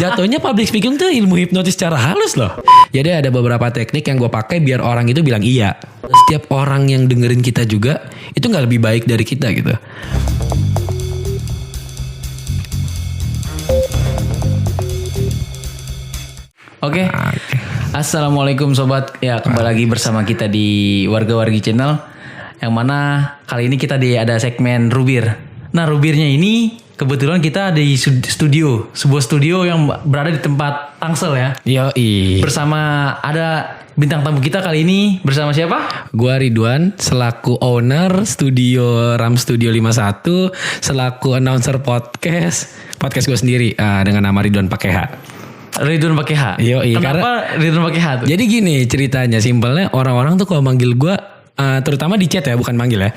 Jatuhnya public speaking tuh ilmu hipnotis secara halus loh. Jadi ada beberapa teknik yang gue pakai biar orang itu bilang iya. Setiap orang yang dengerin kita juga itu nggak lebih baik dari kita gitu. Oke. Assalamualaikum sobat. Ya, kembali lagi bersama kita di Warga-Wargi Channel. Yang mana kali ini kita ada segmen Rubir. Nah, Rubirnya ini kebetulan kita di studio, sebuah studio yang berada di tempat Tangsel ya. Yoi. Bersama ada bintang tamu kita kali ini bersama siapa? Gua Ridwan selaku owner studio Ram Studio 51, selaku announcer podcast gue sendiri dengan nama Ridwan pakai H. Ridwan pakai H. Yoi, kenapa Ridwan pakai H tuh? Jadi gini ceritanya, simpelnya orang-orang tuh kalau manggil gue terutama di chat ya, bukan manggil ya,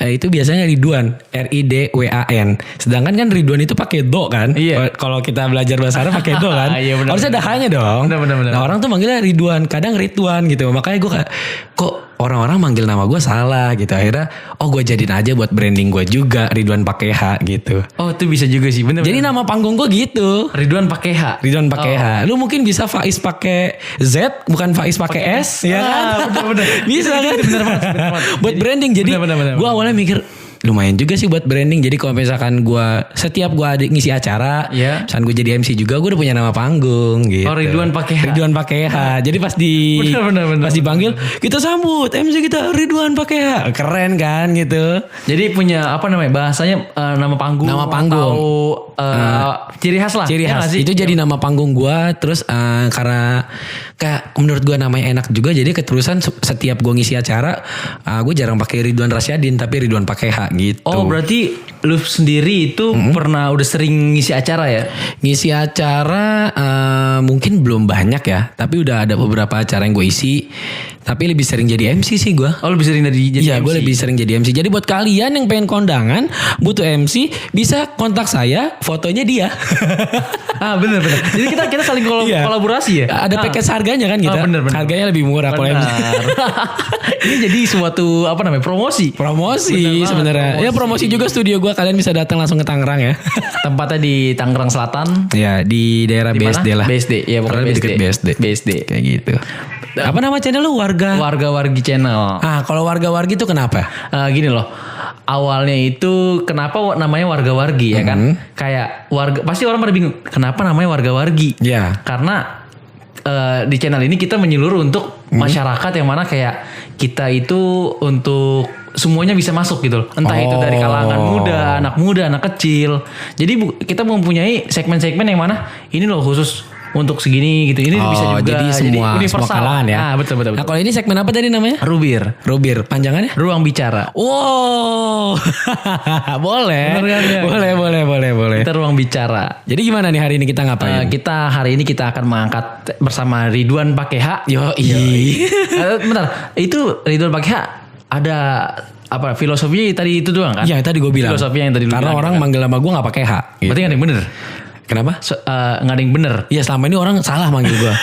itu biasanya Ridwan, Ridwan. Sedangkan kan Ridwan itu pakai do kan. Iya. Kalau kita belajar bahasa Arab pakai do kan. Iya, bener, harusnya ada hanya dong. Bener. Nah, orang tuh manggilnya Ridwan, kadang Ridwan gitu. Makanya gue kayak, kok orang-orang manggil nama gue salah gitu. Akhirnya gue jadiin aja buat branding gue juga Ridwan pakai H gitu. Oh, itu bisa juga sih, bener. Jadi nama panggung gue gitu. Ridwan pakai H. Ridwan pakai H. Lu mungkin bisa Faiz pakai Z, bukan Faiz pakai S, ya kan? Bener. Bisa kan? Bener banget. Buat branding. Jadi gue awalnya mikir lumayan juga sih buat branding. Jadi kalau misalkan setiap gue ngisi acara, misalkan gue jadi MC juga, gue udah punya nama panggung gitu. Oh, Ridwan pakai H. Ridwan pakai H. Jadi pas Bener. pas dipanggil, kita sambut MC kita Ridwan pakai H. Keren kan gitu. Jadi punya apa namanya, bahasanya nama panggung. Nama panggung. Atau ciri khas lah. Ciri khas. Itu jadi nama panggung gue. Terus karena kayak menurut gue namanya enak juga, jadi keterusan setiap gue ngisi acara, gue jarang pakai Ridwan Rasyadin, tapi Ridwan pakai H gitu. Oh, berarti lu sendiri itu pernah udah sering ngisi acara ya? Ngisi acara mungkin belum banyak ya, tapi udah ada beberapa acara yang gue isi. Tapi lebih sering jadi MC sih gue. Oh, lebih sering jadi MC? Iya, gue lebih sering jadi MC. Jadi buat kalian yang pengen kondangan, butuh MC, bisa kontak saya, fotonya dia. Bener. Jadi kita saling kolaborasi ya? Ada package harganya kan kita. Bener. Harganya lebih murah kalau MC. Ini jadi suatu apa namanya, promosi sebenarnya. Ya promosi juga studio gue, kalian bisa datang langsung ke Tangerang ya. Tempatnya di Tangerang Selatan. Ya, di daerah BSD lah. BSD, ya pokoknya BSD. Kayak gitu. Apa nama channel lu? Warga-Wargi Channel. Kalau Warga-Wargi itu kenapa? Gini loh. Awalnya itu kenapa namanya Warga-Wargi ya kan? Kayak warga, pasti orang pada bingung kenapa namanya Warga-Wargi. Iya. Karena di channel ini kita menyeluruh untuk masyarakat yang mana kayak kita itu untuk semuanya bisa masuk gitu loh. Entah itu dari kalangan muda, anak kecil. Jadi kita mempunyai segmen-segmen yang mana ini loh khusus untuk segini gitu. Ini bisa juga jadi semua kalangan ya. Betul. Nah, kalau ini segmen apa tadi namanya? Rubir. Panjangannya? Ruang bicara. Wow. Boleh. Bener kan, ya? Boleh. Kita ruang bicara. Jadi gimana nih hari ini kita ngapain? Hari ini kita akan mengangkat bersama Ridwan pakai H. Yoi. Bentar, itu Ridwan pakai H ada apa filosofi tadi itu doang kan? Iya, tadi gue bilang. Filosofi yang tadi lu karena bilang, orang kan? manggil nama gue nggak pakai H. Gitu. Berarti nggak ada yang bener. Kenapa? Nggak ada yang bener. Iya, selama ini orang salah manggil gue.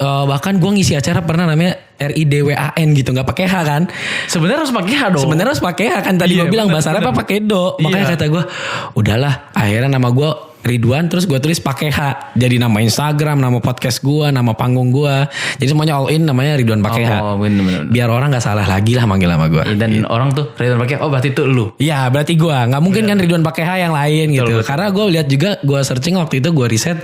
Bahkan gue ngisi acara pernah namanya Ridwan gitu, nggak pakai H kan? Sebenarnya harus pakai H dong. Sebenarnya harus pakai H kan, tadi gue bilang bahasa Arab pakai do. Makanya kata gue, udahlah. Akhirnya nama gue Ridwan, terus gue tulis pakai H. Jadi nama Instagram, nama podcast gue, nama panggung gue. Jadi semuanya all in namanya Ridwan pakai H. Bener. Biar orang nggak salah lagi lah manggil nama gue. Dan orang tuh Ridwan pakai, berarti itu lu. Iya, berarti gue. Nggak mungkin kan Ridwan pakai H yang lain gitu. Betul. Karena gue lihat juga, gue searching waktu itu, gue riset,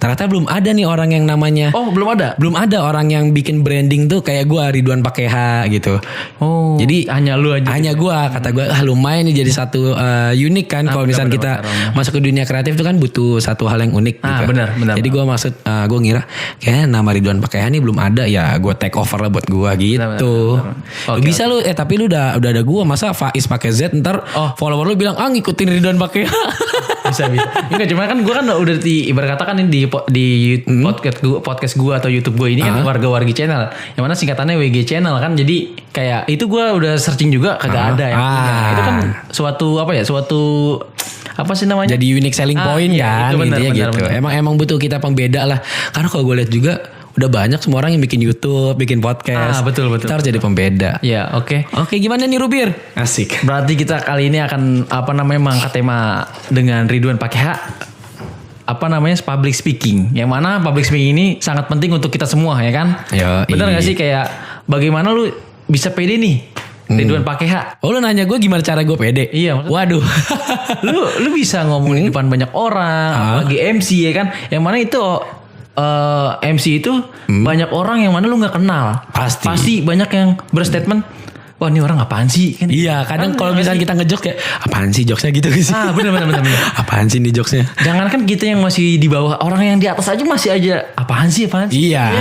ternyata belum ada nih orang yang namanya. Oh, belum ada. Belum ada orang yang bikin branding tuh kayak gue, Ridwan pakai H gitu. Oh. Jadi hanya lu aja. Hanya gue, kata gue, lumayan nih jadi satu unik kan. Kalau misalnya kita masuk ke dunia kreatif itu kan butuh satu hal yang unik gitu. Benar. Jadi gue gue ngira kayaknya nama Ridwan pakai H ini belum ada, ya gue take over lah buat gue gitu. Benar. Bisa lu tapi lu udah ada gue, masa Faiz pakai Z ntar follower lu bilang ngikutin Ridwan pakai H. bisa. Enggak, cuma kan gue kan udah ibarat kata kan di podcast gue atau YouTube gue ini kan Warga-Wargi Channel. Yang mana singkatannya WG Channel kan. Jadi kayak itu gue udah searching juga kagak ada yang punya. Itu kan suatu apa sih namanya? Jadi unique selling point kan, bener, intinya gitu. Emang butuh kita pembeda lah. Karena kalau gue lihat juga udah banyak semua orang yang bikin YouTube, bikin podcast. Betul. Kita harus jadi pembeda. Iya, oke. Oke, gimana nih Rubir? Asik. Berarti kita kali ini akan mengangkat tema dengan Ridwan pakai H. apa namanya public speaking. Yang mana public speaking ini sangat penting untuk kita semua ya kan? Bener gak sih kayak bagaimana lu bisa pede nih Ridwan Pakeha? Oh lu nanya gue gimana cara gue pede? Iya. Waduh. lu bisa ngomong di depan banyak orang, apalagi MC ya kan? Yang mana itu MC itu banyak orang yang mana lu nggak kenal. Pasti banyak yang berstatement. Wah ini orang apaan sih? Kan, iya kadang kalau misalnya kita ngejok kayak apaan sih jokesnya gitu sih? Bener. Apaan sih nih jokesnya? Jangan kan kita yang masih di bawah, orang yang di atas aja masih aja apaan sih? Iya.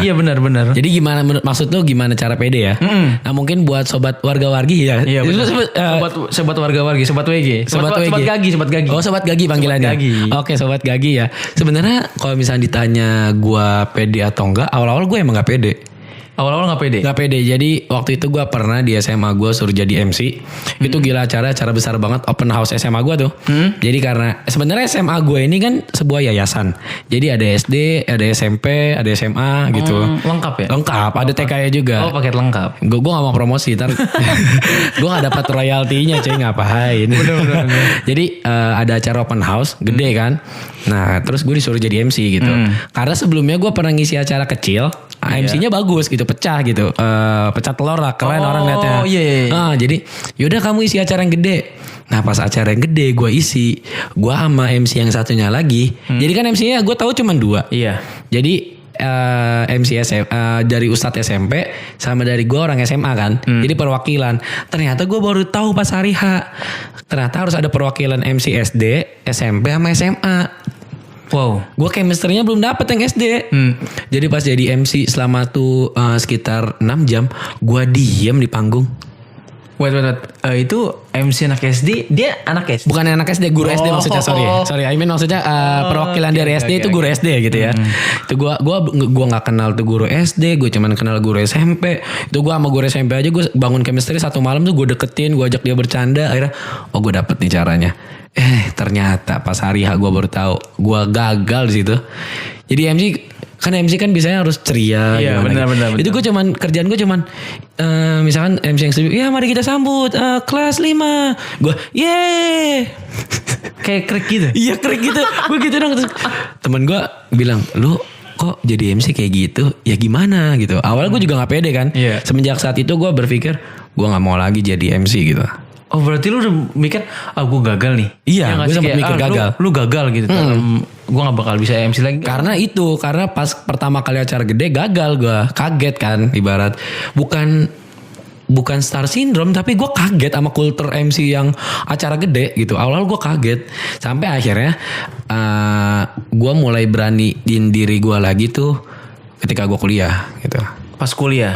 Iya benar. Jadi gimana maksud lu gimana cara pede ya? Nah mungkin buat sobat warga-wargi ya. Iya sobat warga-wargi, sobat WG. Sobat Gagi. Oh sobat Gagi panggilannya. Sobat Gagi. Oke sobat Gagi ya. Sebenarnya kalau misalnya ditanya gua pede atau enggak, awal-awal gue emang gak pede. Awal-awal gak pede? Gak pede. Jadi waktu itu gue pernah di SMA gue suruh jadi MC. Itu gila acara besar banget. Open house SMA gue tuh. Jadi karena sebenarnya SMA gue ini kan sebuah yayasan. Jadi ada SD, ada SMP, ada SMA gitu. Lengkap ya? Lengkap. Ada TK-nya juga. Oh paket lengkap. Gue gak mau promosi. Ntar gue gak dapat royaltinya cuy. Ngapain. Bener. Jadi ada acara open house. Gede kan. Nah terus gue disuruh jadi MC gitu. Karena sebelumnya gue pernah ngisi acara kecil. MC-nya bagus gitu, pecah gitu, pecah telur lah, keren orang liatnya. Iya. Jadi yaudah kamu isi acara yang gede. Nah pas acara yang gede gue isi, gue sama MC yang satunya lagi. Jadi kan MC-nya gue tahu cuma 2. Iya. Jadi MC dari Ustadz SMP sama dari gue orang SMA kan. Jadi perwakilan. Ternyata gue baru tahu pas hari H. Ternyata harus ada perwakilan MC SD, SMP sama SMA. Wow, gue chemistry-nya belum dapet yang SD. Jadi pas jadi MC selama tuh sekitar 6 jam, gue diem di panggung. Wait. Itu MC anak SD, dia anak SD? Bukan anak SD, guru SD maksudnya. Sorry. I mean maksudnya perwakilan dari SD itu guru SD gitu ya. Itu gue nggak kenal tuh guru SD, gue cuman kenal guru SMP. Itu gue sama guru SMP aja gue bangun chemistry satu malam tuh gue deketin, gue ajak dia bercanda. Akhirnya, gue dapet nih caranya. Ternyata pas hari H gue baru tahu gue gagal di situ. Jadi MC kan biasanya harus ceria. Iya benar. Itu gue kerjaan gue cuman misalkan MC yang setuju, ya mari kita sambut kelas 5. Gue yeay. Kayak krik gitu. Iya krik gitu. Gue gitu dong. Temen gue bilang, lu kok jadi MC kayak gitu? Ya gimana gitu. Awalnya gue juga gak pede kan. Semenjak saat itu gue berpikir gue gak mau lagi jadi MC gitu. Oh berarti lu udah mikir gue gagal nih. Iya gue sempat mikir gagal. Lu gagal gitu. Gue gak bakal bisa MC lagi. Karena pas pertama kali acara gede gagal gue. Kaget kan ibarat. Bukan star syndrome, tapi gue kaget sama kultur MC yang acara gede gitu. Awal gue kaget. Sampai akhirnya gue mulai beraniin diri gue lagi tuh ketika gue kuliah gitu. Pas kuliah.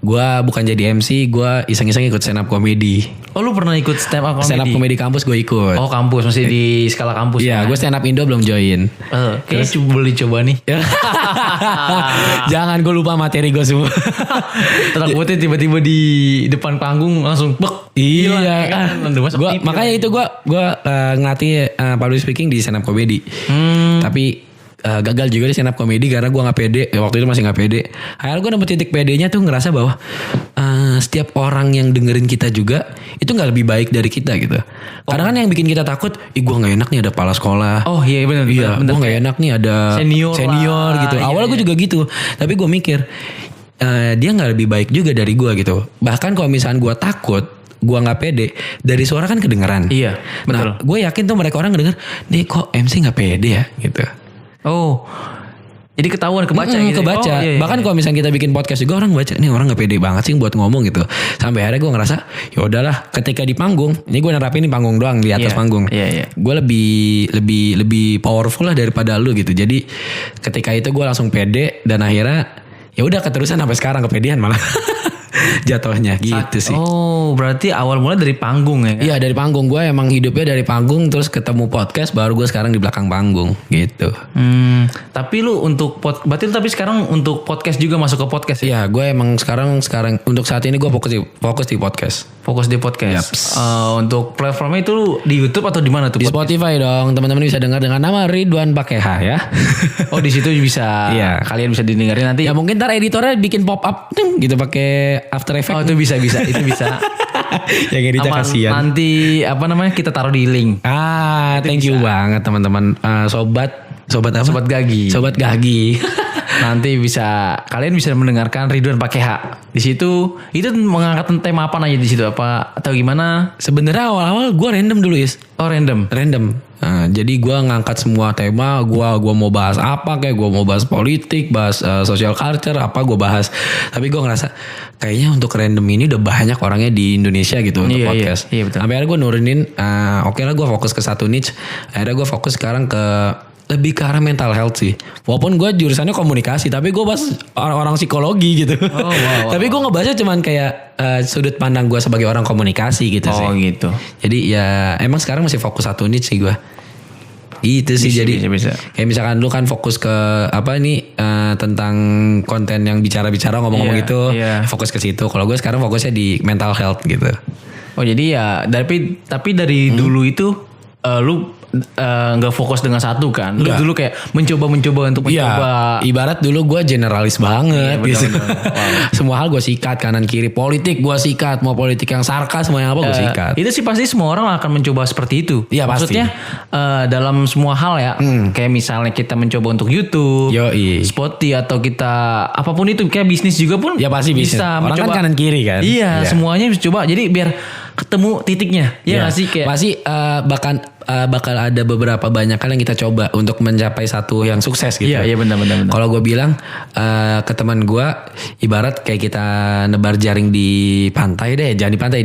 Gue bukan jadi MC, gue iseng-iseng ikut stand up comedy. Oh lu pernah ikut stand up comedy? Stand up comedy kampus gue ikut. Oh kampus, masih di skala kampus. Iya, gue stand up Indo belum join. Kayaknya boleh coba nih. Jangan, gue lupa materi gue semua. Takutnya tiba-tiba di depan panggung langsung bek. Iya kan. Makanya itu gue ngelatih public speaking di stand up comedy. Tapi gagal juga di stand up comedy karena gue gak pede. Waktu itu masih gak pede. Akhirnya gue dapet titik pedenya tuh ngerasa bahwa setiap orang yang dengerin kita juga itu gak lebih baik dari kita gitu. Karena kan yang bikin kita takut, gue gak enak nih ada kepala sekolah. Oh iya benar. Iya, gue gak enak nih ada senior gitu. Awalnya gue juga gitu. Tapi gue mikir dia gak lebih baik juga dari gue gitu. Bahkan kalau misalnya gue takut, gue nggak pede, dari suara kan kedengeran. Iya betul. Nah gue yakin tuh mereka orang ngedenger, nih kok MC nggak pede ya gitu. Oh, jadi ketahuan kebaca gitu. Kebaca. Iya. Bahkan kalau misalnya kita bikin podcast juga orang baca, nih orang nggak pede banget sih buat ngomong gitu. Sampai akhirnya gue ngerasa, ya udahlah. Ketika di panggung, ini gue nerapin di panggung doang, di atas panggung. Iya. Gue lebih powerful lah daripada lu gitu. Jadi ketika itu gue langsung pede dan akhirnya ya udah keterusan sampai sekarang kepedean malah. Jatuhnya gitu sih. Oh berarti awal mulai dari panggung ya kan? Iya dari panggung. Gue emang hidupnya dari panggung, terus ketemu podcast, baru gue sekarang di belakang panggung gitu. Tapi lu untuk berarti tapi sekarang untuk podcast juga masuk ke podcast ya? Iya gue emang sekarang untuk saat ini gue fokus di podcast. Fokus di podcast. Untuk platformnya itu lu di YouTube atau di mana tuh? Di Spotify dong. Teman-teman bisa dengar dengan nama Ridwan Pakeha ya. Oh di situ bisa. Iya. Kalian bisa didengarin nanti. Ya mungkin ntar editornya bikin pop up gitu pakai After Effects. Oh itu bisa. Itu bisa. Yang editnya Aman, kasihan. nanti apa namanya kita taruh di link. Thank you banget teman-teman. Sobat apa? Sobat Gagi. Sobat Gagi. Nanti kalian bisa mendengarkan Ridwan pakai H. Di situ itu mengangkat tema apa aja di situ apa atau gimana? Sebenarnya awal-awal gue random dulu Is. Oh random. Nah, jadi gue ngangkat semua tema. Gue mau bahas apa, kayak gue mau bahas politik, bahas social culture, apa gue bahas. Tapi gue ngerasa kayaknya untuk random ini udah banyak orangnya di Indonesia gitu untuk podcast. Iya, betul. Sampai akhirnya gue nurunin. Oke lah, gue fokus ke satu niche. Akhirnya gue fokus sekarang lebih ke arah mental health sih. Walaupun gue jurusannya komunikasi, tapi gue bahas orang gitu. Oh, wow. Tapi gue ngebahasnya cuman kayak sudut pandang gue sebagai orang komunikasi gitu sih. Oh gitu. Jadi ya emang sekarang masih fokus satu niche sih gue. Itu sih jadi bisa. kayak misalkan lu kan fokus ke apa nih tentang konten yang bicara-bicara ngomong-ngomong Iya, gitu, iya. fokus ke situ. Kalau gue sekarang fokusnya di mental health gitu. Oh jadi ya tapi dari dulu itu lu nggak fokus dengan satu kan? Lu Nggak. dulu kayak mencoba untuk mencoba. Iya, ibarat dulu gue generalis banget Iya, gitu. benar. Wow. Semua hal gue sikat, kanan kiri, politik gue sikat, mau politik yang sarkas, mau yang apa gue sikat. Itu sih pasti semua orang akan mencoba seperti itu. Iya, pasti. Maksudnya dalam semua hal ya, kayak misalnya kita mencoba untuk YouTube, Yoi. Spotify atau kita apapun itu kayak bisnis juga pun Ya pasti bisnis. bisa Orang kan mencoba kanan kiri kan. Iya, Iya. semuanya bisa coba. Jadi biar ketemu titiknya. Iya nggak sih kayak Pasti bakal ada beberapa banyak hal yang kita coba untuk mencapai satu yang sukses gitu. Iya benar. Kalau gue bilang ke teman gue, ibarat kayak kita nebar jaring di pantai deh, jangan di pantai,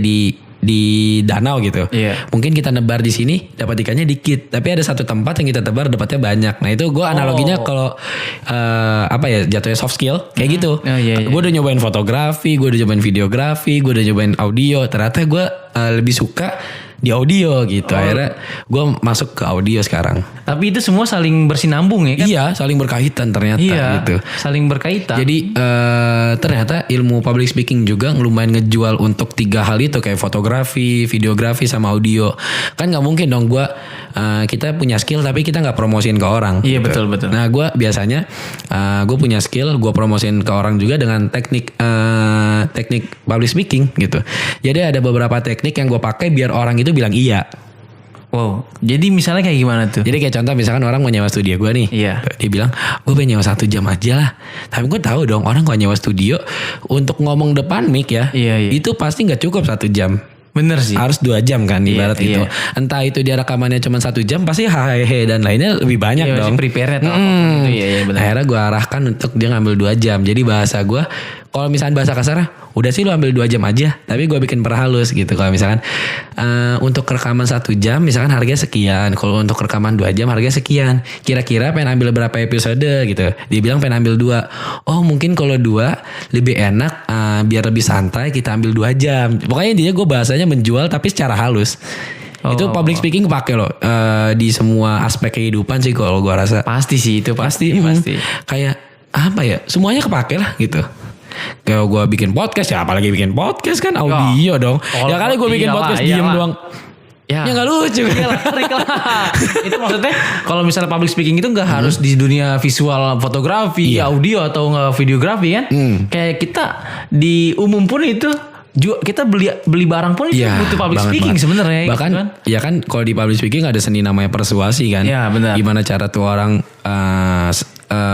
di danau gitu. Iya. Mungkin kita nebar di sini dapat ikannya dikit, tapi ada satu tempat yang kita tebar dapatnya banyak. Nah itu gue analoginya kalau apa ya jatuhnya soft skill kayak gitu. Oh, iya. Gue udah nyobain fotografi, gue udah nyobain videografi, gue udah nyobain audio. Ternyata gue lebih suka di audio gitu. Akhirnya gue masuk ke audio sekarang. tapi itu semua saling bersinambung ya kan? Iya, saling berkaitan ternyata Iya, gitu. saling berkaitan. Jadi ternyata ilmu public speaking juga lumayan ngejual untuk 3 hal itu kayak fotografi, videografi sama audio. Kan nggak mungkin dong kita punya skill tapi kita nggak promosiin ke orang. Iya, gitu. betul. Nah gue biasanya gue punya skill, gue promosiin ke orang juga dengan teknik public speaking gitu. Jadi ada beberapa teknik yang gue pakai biar orang itu bilang iya. Wow, jadi misalnya kayak gimana tuh? Jadi kayak contoh misalkan orang mau nyewa studio gue nih. Iya. Dia bilang gue pengen nyewa 1 jam aja lah. Tapi gue tahu dong orang kalau nyewa studio untuk ngomong depan mic ya. Iya. Itu pasti gak cukup 1 jam. Bener sih. Harus 2 jam kan ibarat Iya, itu. iya. Entah itu dia rekamannya cuma 1 jam pasti hehehe dan lainnya lebih banyak Iya, dong. masih prepare-nya atau apapun itu. Iya, benar. Akhirnya gue arahkan untuk dia ngambil 2 jam. Jadi bahasa gue kalau misalnya bahasa kasar udah sih lu ambil 2 jam aja. Tapi gue bikin perhalus gitu. Kalau misalkan untuk rekaman 1 jam misalkan harganya sekian. Kalau untuk rekaman 2 jam harganya sekian. Kira-kira pengen ambil berapa episode gitu. Dia bilang pengen ambil 2. Oh mungkin kalau 2 lebih enak biar lebih santai kita ambil 2 jam. Pokoknya intinya gue bahasanya menjual tapi secara halus. Itu public speaking kepake loh di semua aspek kehidupan sih kalau gue rasa. Pasti sih itu pasti. Kayak apa ya semuanya kepake lah gitu. Kalau gue bikin podcast ya apalagi bikin podcast kan audio dong. Ya kali gue bikin podcast diem doang. Ya gak lucu. Itu maksudnya kalau misalnya public speaking itu gak harus di dunia visual fotografi, audio atau nggak videografi kan. Kayak kita di umum pun itu kita beli barang pun itu butuh public speaking sebenarnya. Bahkan gitu kan? ya kan kalau di public speaking ada seni namanya persuasi kan. Iya, benar. Gimana cara tuh orang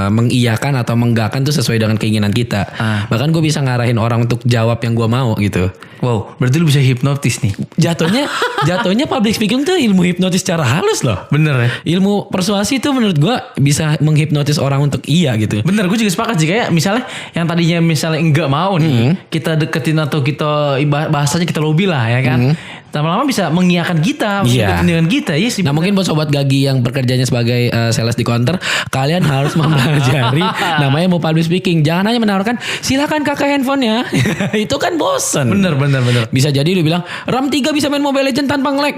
mengiyakan atau menggakan tuh sesuai dengan keinginan kita. Bahkan gue bisa ngarahin orang untuk jawab yang gue mau gitu. Wow, berarti lu bisa hipnotis nih. Jatuhnya public speaking tuh ilmu hipnotis secara halus loh. Bener ya? Ilmu persuasi itu menurut gue bisa menghipnotis orang untuk iya gitu. Bener, gue juga sepakat sih. Kayak misalnya yang tadinya misalnya enggak mau nih, kita deketin atau kita bahasanya kita lobby lah ya kan. Lama-lama bisa mengiyakan kita, deketin dengan kita. Iya sih. Nah mungkin buat sobat Gagi yang bekerjanya sebagai sales di counter, kalian harus mempelajari namanya mau public speaking. Jangan hanya menawarkan silakan kakak handphonenya. Itu kan bosen. Bener. Bisa jadi lu bilang RAM 3 bisa main Mobile Legends tanpa nge-lag.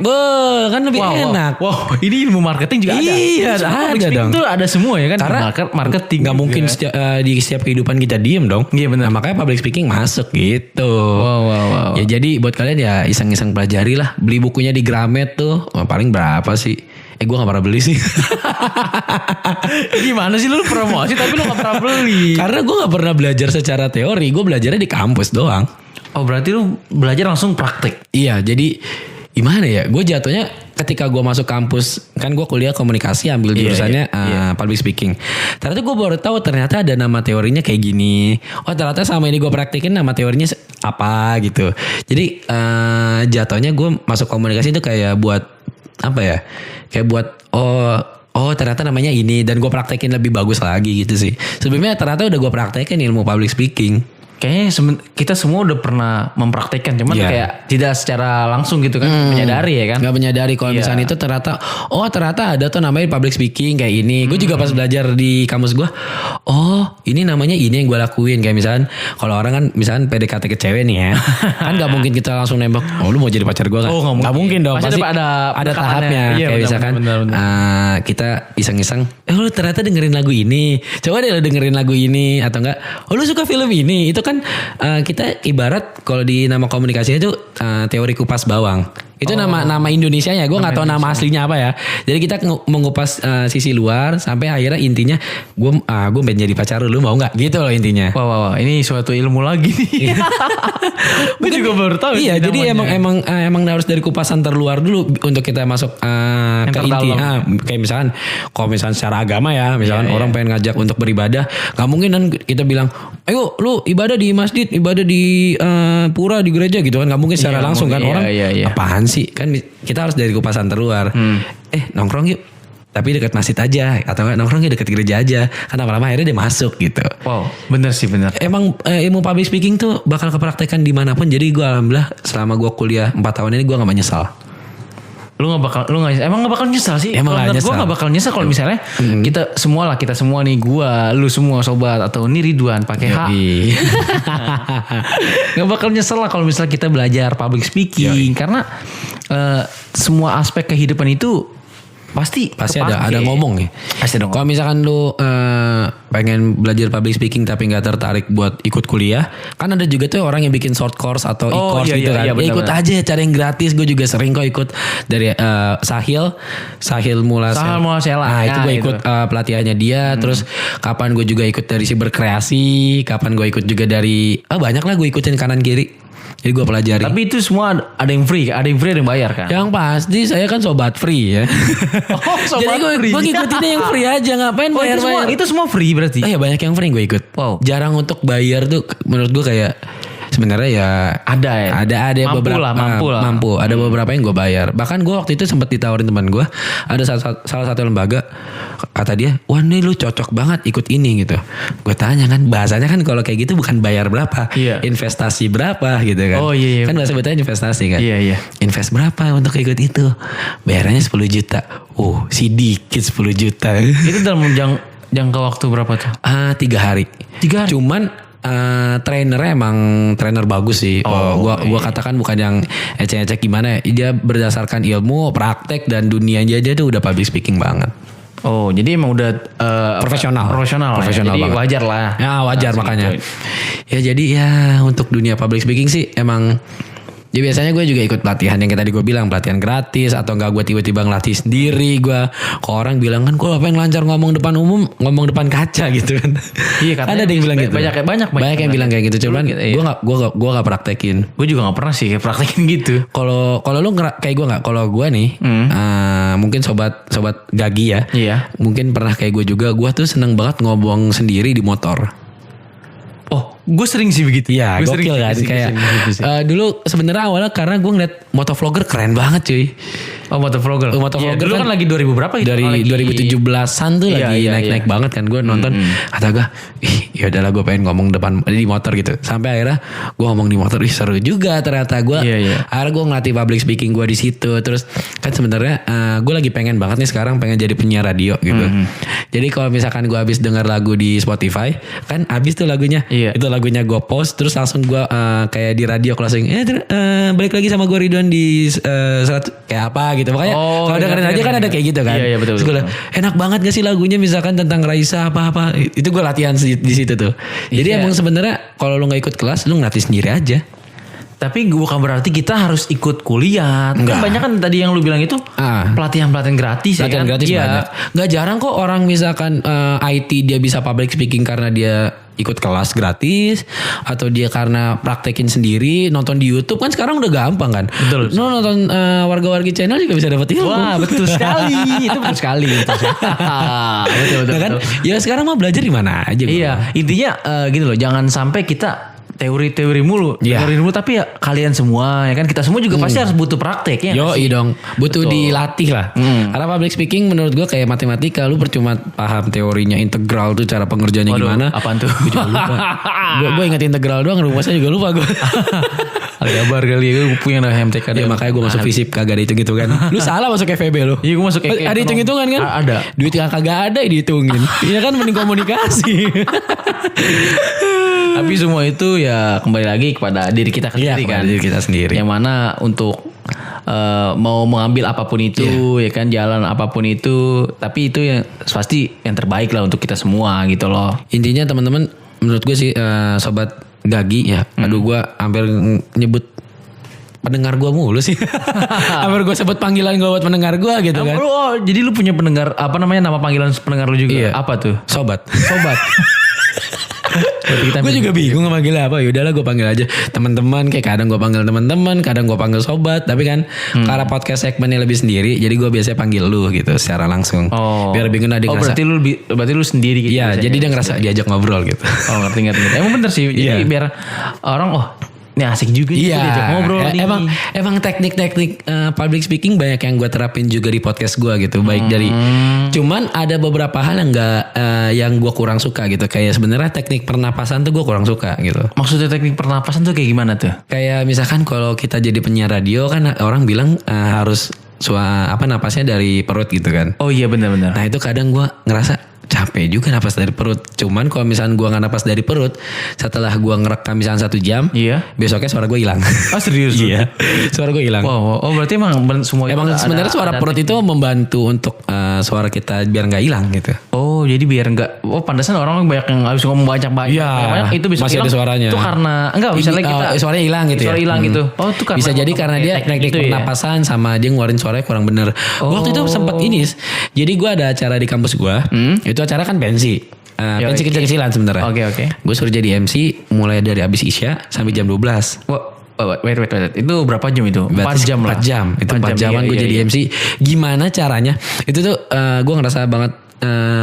Kan lebih enak. Wow, ini ilmu marketing juga ada. Iya, ada dong. Itu ada semua ya kan. Karena marketing. Gak mungkin di setiap kehidupan kita diem dong. Iya benar. Nah, makanya public speaking masuk gitu. Wow. Ya jadi buat kalian ya iseng-iseng pelajari lah. Beli bukunya di Gramet tuh paling berapa sih? Gue gak pernah beli sih. Gimana sih lu promosi tapi lu gak pernah beli? Karena gue gak pernah belajar secara teori. Gue belajarnya di kampus doang. Oh berarti lu belajar langsung praktik? Iya, jadi gimana ya? Gue jatuhnya ketika gue masuk kampus, kan gue kuliah komunikasi, ambil jurusannya public speaking. Ternyata gue baru tahu ternyata ada nama teorinya kayak gini. Oh ternyata sama ini gue praktikin nama teorinya apa gitu. Jadi jatuhnya gue masuk komunikasi itu kayak buat apa ya? Kayak buat oh ternyata namanya ini, dan gue praktekin lebih bagus lagi gitu sih. Sebelumnya ternyata udah gue praktekin ilmu public speaking. Kayaknya kita semua udah pernah mempraktekkan, cuman kayak tidak secara langsung gitu kan, menyadari ya kan? Gak menyadari kalau misalnya itu ternyata ada tuh namanya public speaking kayak ini. Gue juga pas belajar di kampus gue, ini namanya ini yang gue lakuin. Kayak misalkan kalau orang kan misalkan PDKT ke cewek nih ya, kan gak mungkin kita langsung nembak, lu mau jadi pacar gue kan? Gak mungkin dong. Pasti ada tahapnya. Kayak misalkan kita iseng-iseng, lu ternyata dengerin lagu ini, coba deh lu dengerin lagu ini, atau enggak, lu suka film ini. Itu kan kita ibarat kalau di nama komunikasinya itu teori kupas bawang. Itu nama Indonesianya, gue nggak tahu nama aslinya apa ya. Jadi kita mengupas sisi luar sampai akhirnya intinya gue pengen jadi pacar lu mau nggak? Gitu loh intinya. Wah, ini suatu ilmu lagi nih. Gue juga baru tahu. Iya, jadi emang harus dari kupasan terluar dulu untuk kita masuk ke inti. Kayak misalkan, kalau misalkan secara agama ya, misalkan orang pengen ngajak untuk beribadah, nggak mungkin kan kita bilang, ayo lu ibadah di masjid, ibadah di pura, di gereja gitu kan, nggak mungkin secara langsung kan. Orang apaan sih, kan kita harus dari kupasan terluar. Nongkrong yuk, tapi dekat masjid aja, atau nongkrong yuk dekat gereja aja, kan lama-lama akhirnya dia masuk gitu. Wow, bener sih, bener. Emang ilmu public speaking tuh bakal kepraktekan dimanapun. Jadi gue alhamdulillah selama gue kuliah 4 tahun ini gue gak menyesal. Emang gak bakal nyesal sih? Emang gak nyesal. Gue gak bakal nyesal kalau misalnya kita semua nih, gue, lu semua sobat, atau ini Ridwan pakai H. Gak bakal nyesel lah kalau misalnya kita belajar public speaking. Karena semua aspek kehidupan itu pasti ada ngomong ya. Pasti ada ngomong. Kalau misalkan lu pengen belajar public speaking tapi nggak tertarik buat ikut kuliah, kan ada juga tuh orang yang bikin short course atau e-course gitu kan. Ikut aja, cari yang gratis. Gue juga sering kok ikut dari Sahil Mulasela. Nah itu gue ikut pelatihannya dia. Terus kapan gue juga ikut dari si berkreasi, kapan gue ikut juga dari banyak lah gue ikutin kanan kiri. Jadi gue pelajari. Tapi itu semua ada yang free, ada yang bayar kan? Yang pasti saya kan sobat free ya. Sobat jadi gue ngikutinnya yang free aja, ngapain bayar? Itu semua free berarti? Iya banyak yang free gue ikut. Wow. Jarang untuk bayar tuh menurut gue kayak sebenarnya ya ada beberapa mampu. Ada beberapa yang gue bayar. Bahkan gue waktu itu sempat ditawarin teman gue, ada salah satu lembaga, kata dia, wah nih lu cocok banget ikut ini gitu. Gue tanya kan, bahasanya kan kalau kayak gitu bukan bayar berapa, investasi berapa gitu kan. Kan bahasa betulnya investasi kan. Invest berapa untuk ikut itu? Bayarannya 10 juta. Sedikit 10 juta. Itu dalam jangka waktu berapa tuh? 3 hari. Cuman trainernya emang trainer bagus sih. Gua katakan bukan yang ecek-ecek gimana ya. Dia berdasarkan ilmu, praktek dan dunianya aja tuh udah public speaking banget. Oh, jadi emang udah profesional jadi banget. Wajar lah. Ya wajar makanya. Ya jadi ya untuk dunia public speaking sih emang. Ya biasanya gue juga ikut pelatihan yang kayak tadi gue bilang, pelatihan gratis, atau enggak gue tiba-tiba ngelatih sendiri. Gue kok orang bilang kan gue apa yang lancar ngomong depan umum, ngomong depan kaca gitu kan. Iya katanya ada yang bilang gitu. Banyak yang bilang kayak gitu. Cuman gue gak praktekin. Gue juga gak pernah sih praktekin gitu. Kalau lu kayak gue nggak, kalau gue nih mungkin sobat Gagi ya. Iya. Mungkin pernah kayak gue juga. Gue tuh seneng banget ngomong sendiri di motor. Gue sering sih begitu. Iya, gokil kan. Kayak dulu sebenarnya awalnya karena gue ngeliat motovlogger keren banget cuy. Motovlogger. Dulu kan lagi 2000 berapa gitu? Dari 2017-an tuh lagi naik-naik banget kan. Gue nonton, kata gue, ya udahlah gue pengen ngomong di motor gitu. Sampai akhirnya gue ngomong di motor, seru juga ternyata gue. Akhirnya gue ngelatih public speaking gue di situ. Terus kan sebenarnya gue lagi pengen banget nih sekarang pengen jadi penyiar radio gitu. Jadi kalau misalkan gue habis denger lagu di Spotify, kan habis tuh lagunya. Itu lagunya gue post, terus langsung gue kayak di radio closing. Balik lagi sama gue Ridwan di kayak apa gitu. Makanya kalau dengerin aja kan ada kayak gitu kan. Iya betul. Terus gue bilang, enak banget gak sih lagunya misalkan tentang Raisa apa-apa. Itu gue latihan di situ tuh. Jadi emang sebenarnya kalau lu gak ikut kelas, lu ngelatih sendiri aja. Tapi bukan berarti kita harus ikut kuliah. Enggak. Kan banyak kan tadi yang lu bilang itu pelatihan-pelatihan gratis. Pelatihan ya kan? gratis Iya. banyak. Gak jarang kok orang misalkan IT dia bisa public speaking karena dia ikut kelas gratis, atau dia karena praktekin sendiri, nonton di YouTube kan sekarang udah gampang kan. Betul. Nonton warga-wargi channel juga bisa dapat ilmu. Wah, betul sekali. Itu betul sekali. Betul. Nah kan, ya sekarang mah belajar di mana aja. Iya, intinya gini loh, jangan sampai kita teori-teori mulu, Iya. teori mulu, tapi ya kalian semua ya kan, kita semua juga pasti harus butuh praktek ya. nggak Yoi sih? dong, butuh Betul. dilatih lah. Karena public speaking menurut gue kayak matematika, lu percuma paham teorinya integral tuh cara pengerjaannya Waduh, gimana. apaan tuh? Gue juga lupa. Gue ingat integral doang, rumusnya juga lupa gue. Aljabar kali ya, gue punya MTK. Ya makanya gue masuk FISIP kagak ada hitung-hitungan. Lu salah masuk FEB lu. Iya, gue masuk Ada hitung-hitungan kan? Ada. Duit yang kagak ada dihitungin. Iya kan, mending komunikasi. Tapi semua itu ya kembali lagi kepada diri kita Iya, sendiri kan. kepada diri kita sendiri. Yang mana untuk mau mengambil apapun itu ya kan, jalan apapun itu, tapi itu yang pasti yang terbaik lah untuk kita semua gitu loh. Intinya teman-teman, menurut gue sih sobat Gagi ya. Aduh gue hampir nyebut pendengar gue mulu sih. Hampir gue sebut panggilan gue buat pendengar gue gitu kan. Oh, jadi lu punya pendengar, apa namanya, nama panggilan pendengar lu juga? Iya. Apa tuh? Sobat. Sobat. Gue juga bingung manggil apa. Yaudahlah gue panggil aja teman-teman. Kayak kadang gue panggil teman-teman, kadang gue panggil sobat. Tapi kan karena podcast segmennya lebih sendiri, jadi gue biasanya panggil lu gitu secara langsung. Oh. Biar bingung dia ngerasa. berarti lu sendiri gitu. Iya, biasanya. jadi dia ngerasa diajak ngobrol gitu. Oh, ngerti. Emang bener sih. Jadi Iya. biar orang ini asik juga nih, Iya, diajak ngobrol nih. emang teknik-teknik public speaking banyak yang gue terapin juga di podcast gue gitu. Baik dari, cuman ada beberapa hal yang yang gue kurang suka gitu. Kayak sebenarnya teknik pernapasan tuh gue kurang suka gitu. Maksudnya teknik pernapasan tuh kayak gimana tuh? Kayak misalkan kalau kita jadi penyiar radio kan orang bilang harus napasnya dari perut gitu kan. Oh iya, benar-benar. Nah itu kadang gue ngerasa capek juga napas dari perut. Cuman kalau misalnya gue nggak napas dari perut, setelah gue ngerekam misalnya 1 jam, Iya. besoknya suara gue hilang. Oh, serius? Iya, suara gue hilang. Wow. Oh, berarti emang semua itu Emang ada- sebenarnya suara ada perut itu membantu untuk suara kita biar nggak hilang gitu. Oh, jadi biar enggak, pantesan orang banyak yang habis ngomong banyak-banyak. Iya, Banyak itu bisa masih ada hilang. suaranya. Itu karena enggak misalnya kita suaranya hilang gitu ya. suara hilang gitu. Oh, itu karena bisa jadi karena dia teknik itu ya? pernapasan sama dia ngeluarin suaranya kurang bener. Waktu itu sempat ini. Jadi gue ada acara di kampus gue. Itu acara kan pensi. Pensi kecil-kecilan sebenarnya. Oke. Gue suruh jadi MC mulai dari abis Isya sampai jam 12. Wait. Itu berapa jam itu? 4 jam lah. 4 jam. Itu 4 jaman gue jadi MC. Gimana caranya? Itu tuh gue ngerasa banget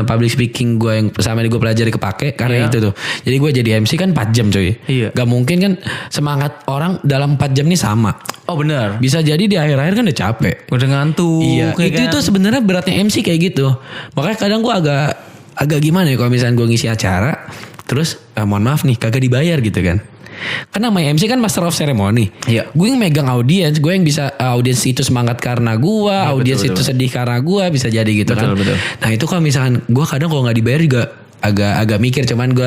public speaking gue yang selama ini gue pelajari kepake karena itu tuh. Jadi gue jadi MC kan 4 jam coy. Iya. Gak mungkin kan semangat orang dalam 4 jam ini sama. Oh, benar. Bisa jadi di akhir-akhir kan udah capek. Udah ngantuk. Iya. kayak Itu kan. tuh sebenarnya beratnya MC kayak gitu. Makanya kadang gue agak gimana ya kalau misalnya gue ngisi acara, terus mohon maaf nih kagak dibayar gitu kan. Karena namanya MC kan master of ceremony. Iya. Gue yang megang audiens, gue yang bisa audiens itu semangat karena gue, audiens itu sedih karena gue, bisa jadi gitu kan. Betul. Nah itu kalau misalkan gue kadang kalau nggak dibayar juga agak mikir, cuman gue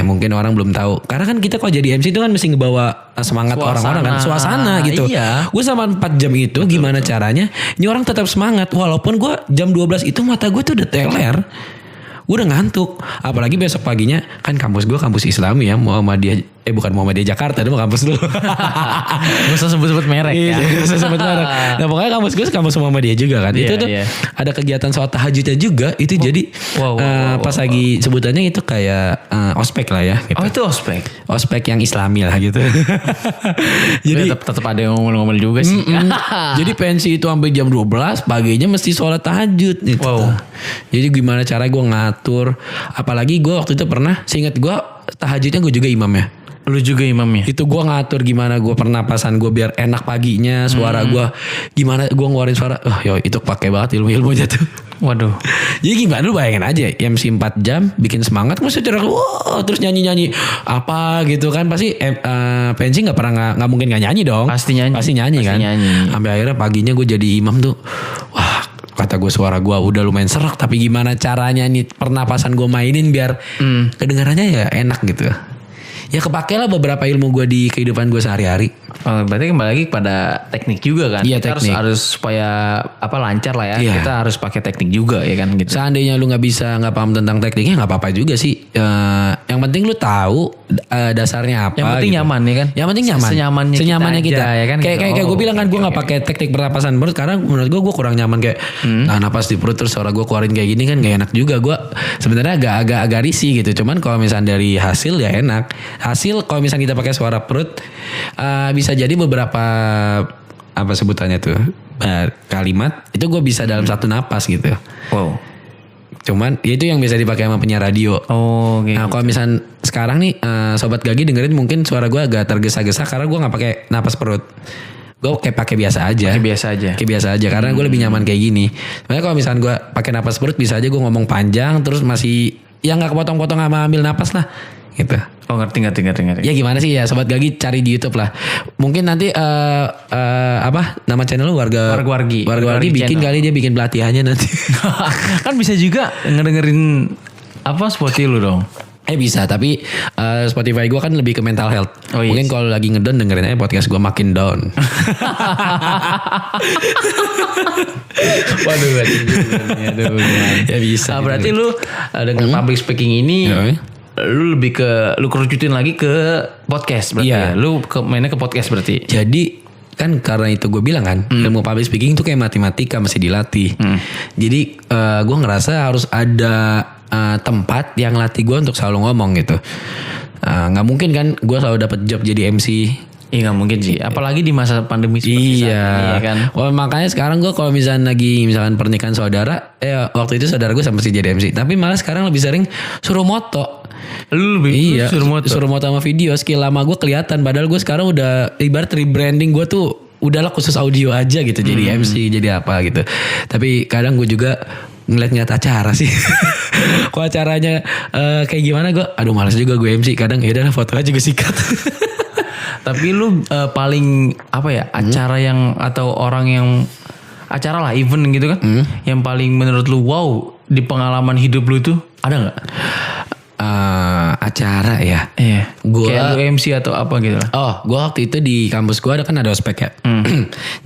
mungkin orang belum tahu. Karena kan kita kalau jadi MC itu kan mesti ngebawa semangat orang-orang kan, suasana gitu. Iya. Gue selama 4 jam itu gimana caranya ini orang tetap semangat walaupun gue jam 12 itu mata gue tuh udah teler. Gue udah ngantuk. Apalagi besok paginya kan kampus gue kampus Islami ya, Muhammadiyah, bukan Muhammadiyah Jakarta, itu mah kampus dulu. Gak usah sebut-sebut merek ya. Iya, sebut merek. Nah pokoknya kampus gue kampus Muhammadiyah juga kan. Iya, Itu tuh iya. ada kegiatan sholat tahajudnya juga. Itu jadi pas lagi sebutannya itu kayak ospek lah ya. Gitu. Oh, itu ospek. Ospek yang Islami lah gitu. Jadi tetap ada yang ngomel-ngomel juga sih. jadi pensi itu sampai jam 12 paginya mesti sholat tahajud gitu. Wow. Jadi gimana cara gue ngatur. Apalagi gue waktu itu pernah, seingat gue tahajudnya gue juga imamnya. Lu juga imamnya. Itu gue ngatur gimana gue pernapasan gue biar enak paginya. Suara gue gimana gue ngeluarin suara. Itu pakai banget ilmu-ilmunya tuh. Waduh. Jadi gimana lu bayangin aja MC 4 jam bikin semangat mesti terus nyanyi-nyanyi apa gitu kan. Pasti pensi gak pernah gak mungkin gak nyanyi dong. Pasti nyanyi kan. nyanyi. Sampai akhirnya paginya gue jadi imam tuh. Wah kata gue suara gue udah lumayan serak. Tapi gimana caranya nih pernapasan gue mainin biar kedengarannya ya enak gitu. Ya kepake lah beberapa ilmu gue di kehidupan gue sehari-hari. Oh, berarti kembali lagi pada teknik juga kan? Iya, Kita teknik. harus supaya lancar lah ya. Iya. Kita harus pakai teknik juga ya kan gitu. Seandainya lu nggak paham tentang tekniknya nggak apa-apa juga sih. Yang penting lu tahu dasarnya apa. Yang penting gitu. nyaman ya kan? Yang penting nyaman. Senyamannya kita kita. aja, ya kan? Kayak Oh, gue bilang kan gue oke, nggak oke. pakai teknik pernapasan perut karena menurut gue kurang nyaman kayak napas di perut terus suara gue keluarin kayak gini kan gak enak juga. Gue sebenarnya agak risih gitu. Cuman kalau misalnya dari hasil ya enak. Hasil kalau misalnya kita pakai suara perut bisa jadi beberapa apa sebutannya tuh kalimat itu gue bisa dalam satu napas gitu. Wow. Cuman itu yang bisa dipakai sama penyiar radio. Oh, oke. Nah kalau misal sekarang nih sobat Gagi dengerin mungkin suara gue agak tergesa-gesa karena gue nggak pakai napas perut. Gue kayak pakai biasa aja. Kayak biasa aja. Kayak biasa aja karena gue lebih nyaman kayak gini. Sebenarnya kalau misalnya gue pakai napas perut bisa aja gue ngomong panjang terus masih ya nggak kepotong-potong sama ambil napas lah gitu. Oh ngerti. Ya gimana sih ya sobat Gagi cari di YouTube lah. Mungkin nanti apa nama channel lu Warga-wargi bikin channel. kali dia bikin pelatihannya nanti. Kan bisa juga ngedengerin apa Spotify lu dong. Bisa tapi Spotify gue kan lebih ke mental health. Oh, iya Mungkin sih. kalau lagi ngedown dengerin aja podcast gue makin down. Waduh, Ya bisa. Nah, berarti lu dengan public speaking ini Ya. lu lebih lu kerucutin lagi ke podcast berarti Iya. ya. Lu mainnya ke podcast berarti. Jadi kan karena itu gue bilang kan ilmu public speaking itu kayak matematika masih dilatih. Jadi gue ngerasa harus ada tempat yang latih gue untuk selalu ngomong gitu. Nggak mungkin kan gue selalu dapat job jadi MC. Iya nggak mungkin sih. Apalagi di masa pandemi seperti saat ini ya kan. Wah, makanya sekarang gue kalau misalkan pernikahan saudara, waktu itu saudara gue sama si jadi MC. Tapi malah sekarang lebih sering suruh moto. Lu lebih Iya, suruh moto. suruh moto sama video. Skill lama gue kelihatan. Padahal gue sekarang udah ibarat rebranding gue tuh udahlah khusus audio aja gitu. Jadi MC, jadi apa gitu. Tapi kadang gue juga ngeliat acara sih. Kok acaranya kayak gimana gue? Aduh malas juga gue MC. Kadang ya udah foto aja gue sikat. Tapi lu paling apa ya acara yang atau orang yang acara lah event gitu kan yang paling menurut lu wow di pengalaman hidup lu itu ada nggak? Acara ya. Iya. Gua- Kayak lu MC atau apa gitu lah. Oh, gue waktu itu di kampus gue ada ospek ya.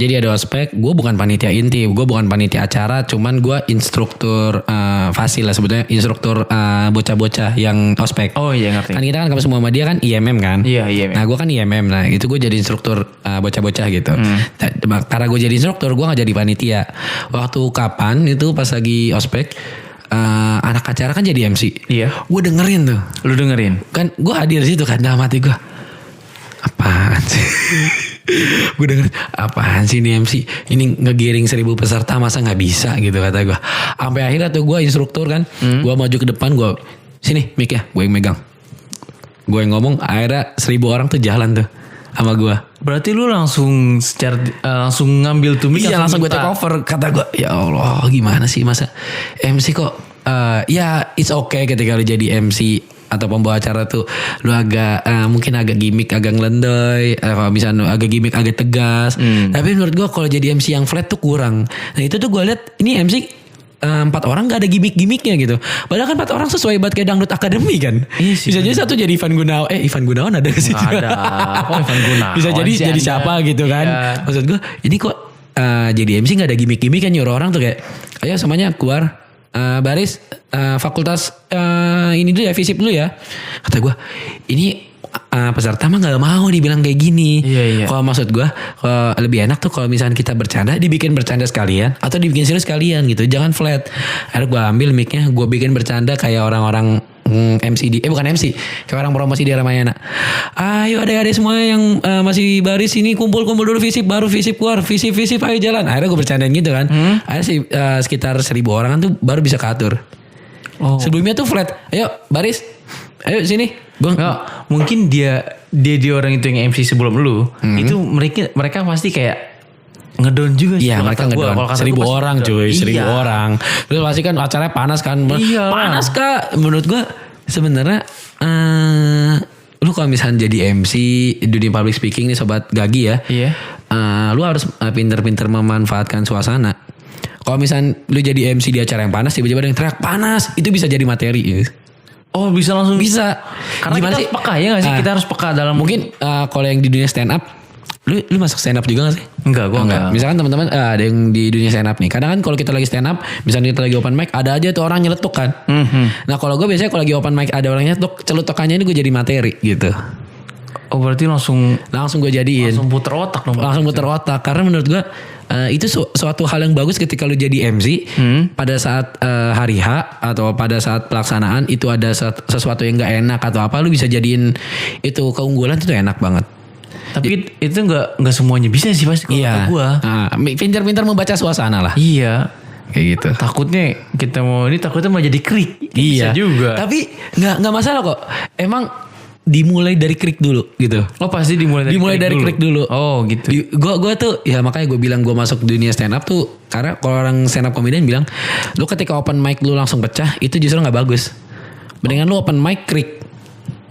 Jadi ada ospek, gue bukan panitia inti, gue bukan panitia acara, cuman gue instruktur fasil lah sebetulnya, instruktur bocah-bocah yang ospek. Oh iya ngerti. Kan kita kan kampus Muhammadiyah kan IMM kan. Iya, IMM. Nah gue kan IMM, nah itu gue jadi instruktur bocah-bocah gitu. Karena gue jadi instruktur, gue gak jadi panitia. Waktu kapan itu pas lagi ospek, anak acara kan jadi MC. Iya. Gue dengerin tuh. Lu dengerin? Kan gue hadir di situ kan dalam hati gue. Apaan sih? Gue denger apaan sih ini MC? Ini ngegiring 1000 peserta masa nggak bisa gitu kata gue. Sampai akhirnya tuh gue instruktur kan, gue maju ke depan gue sini mic ya, gue yang megang. Gue yang ngomong, akhirnya 1000 orang tuh jalan tuh sama gue. Berarti lu langsung langsung ngambil tuh mic. Iya langsung gue minta. take over. Kata gue ya Allah gimana sih masa MC kok ya it's okay ketika lu jadi MC atau pembawa acara tuh lu agak mungkin agak gimmick agak ngelendoy, kalau misalnya lu agak gimmick agak tegas. Tapi menurut gue kalau jadi MC yang flat tuh kurang. Nah itu tuh gue lihat ini MC 4 orang gak ada gimmick-gimmicknya gitu. Padahal kan 4 orang sesuai banget kayak Dangdut Academy kan. Iya sih, Bisa jadi satu jadi Ivan Gunawan. Ivan Gunawan ada gak sih? Ada. Kok Ivan Gunawan Bisa jadi sih jadi Anda? siapa gitu kan. Iya. Maksud gue ini kok jadi MC gak ada gimmick-gimmick kan, nyuruh orang tuh kayak ayo semuanya keluar baris fakultas ini dulu ya, FISIP dulu ya. Kata gue ini peserta mah gak mau dibilang kayak gini. Iya. Kalau maksud gue lebih enak tuh kalau misalnya kita bercanda dibikin bercanda sekalian atau dibikin serius sekalian gitu, jangan flat. Akhirnya gue ambil mic-nya, gue bikin bercanda kayak orang-orang MC bukan MC, kayak orang promosi di Ramayana. Ayo adik-adik semua yang masih baris ini kumpul dulu FISIP, baru FISIP keluar, FISIP ayo jalan. Akhirnya gue bercandain gitu kan. Akhirnya sih sekitar 1000 orang tuh baru bisa keatur. Oh. Sebelumnya tuh flat, ayo baris, ayo sini. Nggak, mungkin dia orang itu yang MC sebelum lu itu mereka pasti kayak ngedown juga sih. Iya kalau mereka kata gua. ngedown Kalau kata 1000 gua pasti orang ngedown. cuy, 1000 Iya. orang. Terus pasti kan acaranya panas kan. Iyalah. Panas kak. Menurut gue sebenarnya lu kalau misalnya jadi MC di dunia public speaking nih sobat Gagi ya. Iya. Lu harus pinter-pinter memanfaatkan suasana. Kalau misalnya lu jadi MC di acara yang panas, tiba-tiba ada yang teriak panas, itu bisa jadi materi. Oh bisa langsung. Bisa. Karena Gimana kita sih? harus peka ya gak sih? Kita harus peka dalam Mungkin kalau yang di dunia stand up Lu masuk stand up juga gak sih? Enggak, gue enggak. Misalkan teman-teman ada yang di dunia stand up nih. Kadang kan kalau kita lagi stand up, misalnya kita lagi open mic, ada aja tuh orang nyeletuk kan. Nah kalau gue biasanya kalau lagi open mic ada orang nyeletuk, celutukannya ini gue jadi materi gitu. Oh berarti langsung gue jadiin. Langsung puter otak dong. Langsung puter otak. Karena menurut gue itu suatu hal yang bagus ketika lu jadi MC pada saat hari H atau pada saat pelaksanaan itu ada sesuatu yang gak enak atau apa, lu bisa jadiin itu keunggulan, itu enak banget. Tapi itu nggak semuanya bisa sih pasti kalau kata gua. Pintar-pintar membaca suasana lah. Iya. Kayak gitu. Takutnya kita takutnya mau jadi krik. Iya Bisa juga. Tapi nggak masalah kok. Emang dimulai dari krik dulu gitu. Oh pasti dimulai dari krik dulu. Oh gitu. Gue tuh ya makanya gue bilang gue masuk dunia stand up tuh karena kalau orang stand up comedian bilang lu ketika open mic lu langsung pecah itu justru nggak bagus. Mendingan lu open mic krik.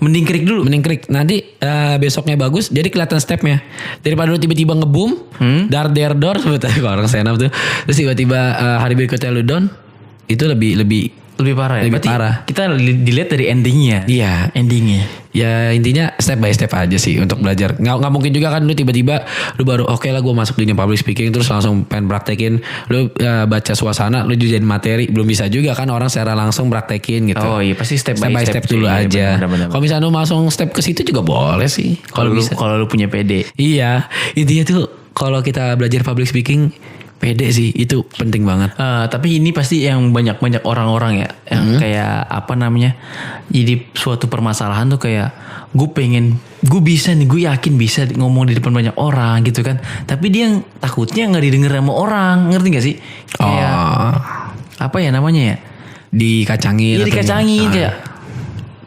Mending krik. Nanti besoknya bagus. Jadi kelihatan stepnya. Daripada lu tiba-tiba ngebum, dar sebetulnya kalau orang stand up tuh. Terus tiba-tiba hari berikutnya lu down, itu lebih parah ya. Lebih parah. Kita dilihat dari endingnya. Iya. Endingnya. Ya intinya step by step aja sih untuk belajar. Nggak mungkin juga kan lu tiba-tiba lu baru oke lah gue masuk dunia public speaking terus langsung pengen praktekin. Lu baca suasana lu jadi materi, belum bisa juga kan orang secara langsung praktekin gitu. Oh iya pasti step by step dulu iya, aja. Bener. Kalau misalnya lu langsung step ke situ juga boleh sih. Kalau lu punya PD. Iya intinya tuh kalau kita belajar public speaking pede sih, itu penting banget. Tapi ini pasti yang banyak orang-orang ya, yang kayak apa namanya, jadi suatu permasalahan tuh kayak gue bisa nih, gue yakin bisa ngomong di depan banyak orang gitu kan. Tapi dia yang takutnya nggak didengar sama orang, ngerti gak sih? Kayak apa ya namanya ya? Dikacangin. Iya dikacangin kayak.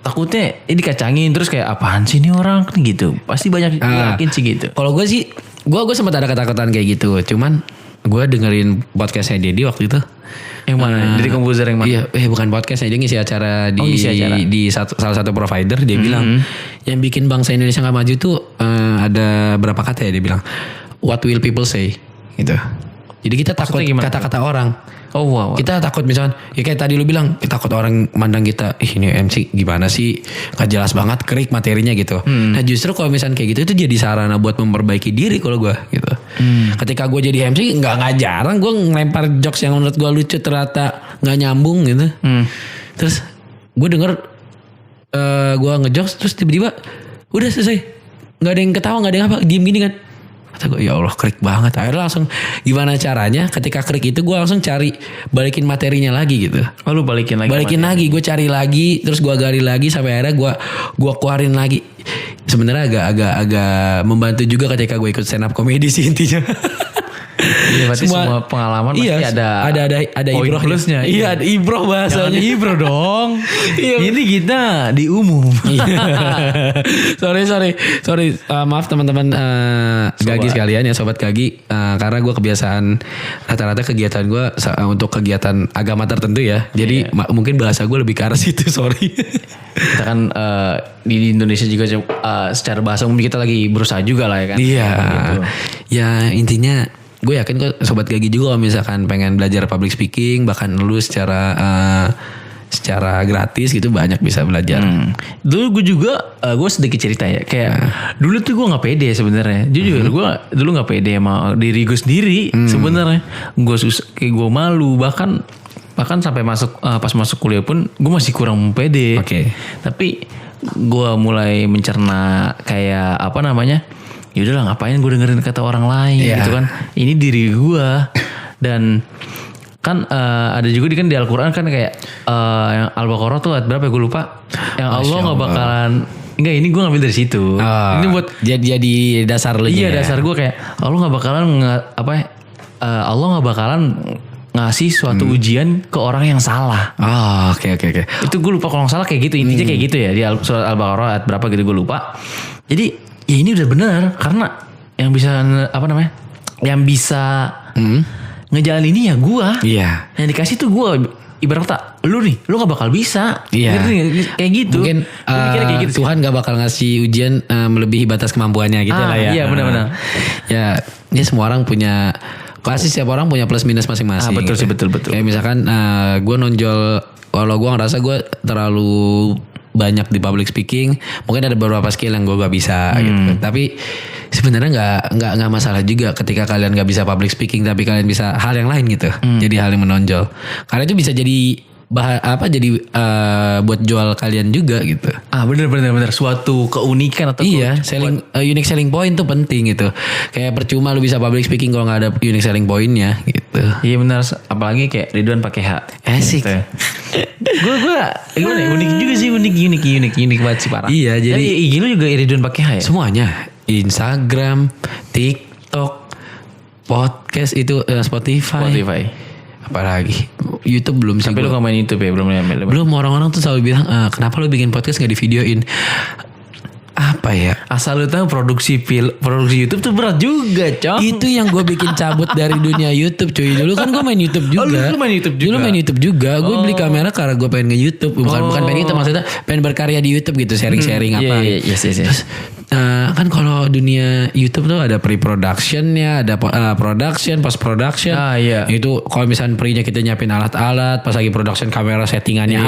Takutnya dikacangin terus kayak apaan sih ini orang kan gitu. Pasti banyak yakin sih gitu. Kalau gue sih, gue sempat ada ketakutan kayak gitu. Cuman gue dengerin podcastnya Dedi waktu itu. Yang mana? Dari komposer yang mana? Iya, bukan podcastnya, dia ngisi acara di salah satu provider. Dia bilang yang bikin bangsa Indonesia nggak maju tuh ada berapa kata ya, dia bilang what will people say gitu. Jadi kita takut kata-kata orang. Oh wow. Kita takut misalkan, ya kayak tadi lu bilang, kita takut orang mandang kita, ini MC gimana sih, gak jelas banget, krik materinya gitu. Nah justru kalau misalkan kayak gitu itu jadi sarana buat memperbaiki diri kalau gue gitu. Ketika gue jadi MC nggak jarang gue ngelempar jokes yang menurut gue lucu ternyata nggak nyambung gitu. Terus gue denger gue ngejokes terus tiba-tiba udah selesai, nggak ada yang ketawa, nggak ada yang apa, diem gini kan. Kata gue ya Allah krik banget. Akhirnya langsung gimana caranya ketika krik itu gue langsung cari balikin materinya lagi gitu. Oh lu balikin lagi. Gue cari lagi, terus gue gali lagi sampai akhirnya gue keluarin lagi. Sebenarnya agak membantu juga ketika gue ikut stand up comedy sih intinya. Iya berarti semua pengalaman pasti ada ibroh plusnya. Iya ada ibroh bahasanya. Jangan ibroh dong. Ini kita di umum. sorry. Maaf teman-teman Gagi sekalian ya, sobat Gagi. Karena gue kebiasaan rata-rata kegiatan gue untuk kegiatan agama tertentu ya. Jadi mungkin bahasa gue lebih ke arah situ, sorry. Kita kan di Indonesia juga secara bahasa umum kita lagi berusaha juga lah ya kan. Iya. Gitu. Ya intinya gue yakin kok sobat Gagi juga kalau misalkan pengen belajar public speaking, bahkan lu secara gratis gitu banyak bisa belajar. Dulu gue juga gue sedikit cerita ya, kayak dulu tuh gue nggak pede sebenarnya. Jujur gue dulu nggak pede sama diri gue sendiri sebenarnya. Gue kayak gue malu, bahkan sampai pas masuk kuliah pun gue masih kurang pede. Tapi gue mulai mencerna kayak apa namanya, yaudah lah ngapain gue dengerin kata orang lain gitu kan. Ini diri gue. Dan kan ada juga kan di Al-Quran kan kayak yang Al-Baqarah tuh ayat berapa ya gue lupa. Yang Allah gak bakalan, enggak ini gue ngambil dari situ. Ini buat jadi dasar lu. Iya dasar gue kayak Allah gak bakalan Allah gak bakalan ngasih suatu ujian ke orang yang salah. Oke. Itu gue lupa kalau salah kayak gitu. Intinya kayak gitu ya. Di surat Al-Baqarah ayat berapa gitu gue lupa. Jadi ya ini udah benar. Karena yang bisa yang bisa ngejalan ini ya gue. Iya. Yang dikasih tuh gue. Ibarat kata lu gak bakal bisa. Iya. Kayak gitu. Mungkin kayak gitu Tuhan gak bakal ngasih ujian melebihi batas kemampuannya gitu lah ya. Iya benar-benar. Ya semua orang punya, pasti setiap orang punya plus minus masing-masing. Betul sih, betul. Kayak misalkan gue nonjol, kalau gue ngerasa gue terlalu banyak di public speaking. Mungkin ada beberapa skill yang gue gak bisa gitu. Tapi sebenarnya nggak masalah juga ketika kalian gak bisa public speaking tapi kalian bisa hal yang lain gitu. Jadi hal yang menonjol. Karena itu bisa jadi buat jual kalian juga gitu. Bener suatu keunikan atau unique selling point tuh penting gitu. Kayak percuma lu bisa public speaking kalau nggak ada unique selling pointnya gitu. Iya benar, apalagi kayak Ridwan pakai H. Asik. Gue gimana ya? Unik juga sih, unik banget sih parah. Iya, jadi IG lu juga Ridwan pakai H ya? Semuanya, Instagram, TikTok, podcast itu, Spotify. Apalagi YouTube belum sih. Tapi lu gak main YouTube ya? Belum, orang-orang tuh selalu bilang kenapa lu bikin podcast gak di videoin. Apa ya? Asal lu tahu produksi YouTube tuh berat juga, Cong. Itu yang gue bikin cabut dari dunia YouTube, cuy. Dulu kan gue main YouTube juga. Lu main YouTube juga? Dulu main YouTube juga. Gue beli kamera karena gue pengen nge-YouTube. Bukan pengen YouTube, maksudnya pengen berkarya di YouTube gitu. Sharing-sharing apa gitu. Yes. Kan kalau dunia YouTube tuh ada pre-productionnya, ada production, post-production. Iya. Itu kalau misalnya pre-nya kita nyiapin alat-alat, pas lagi production kamera settingannya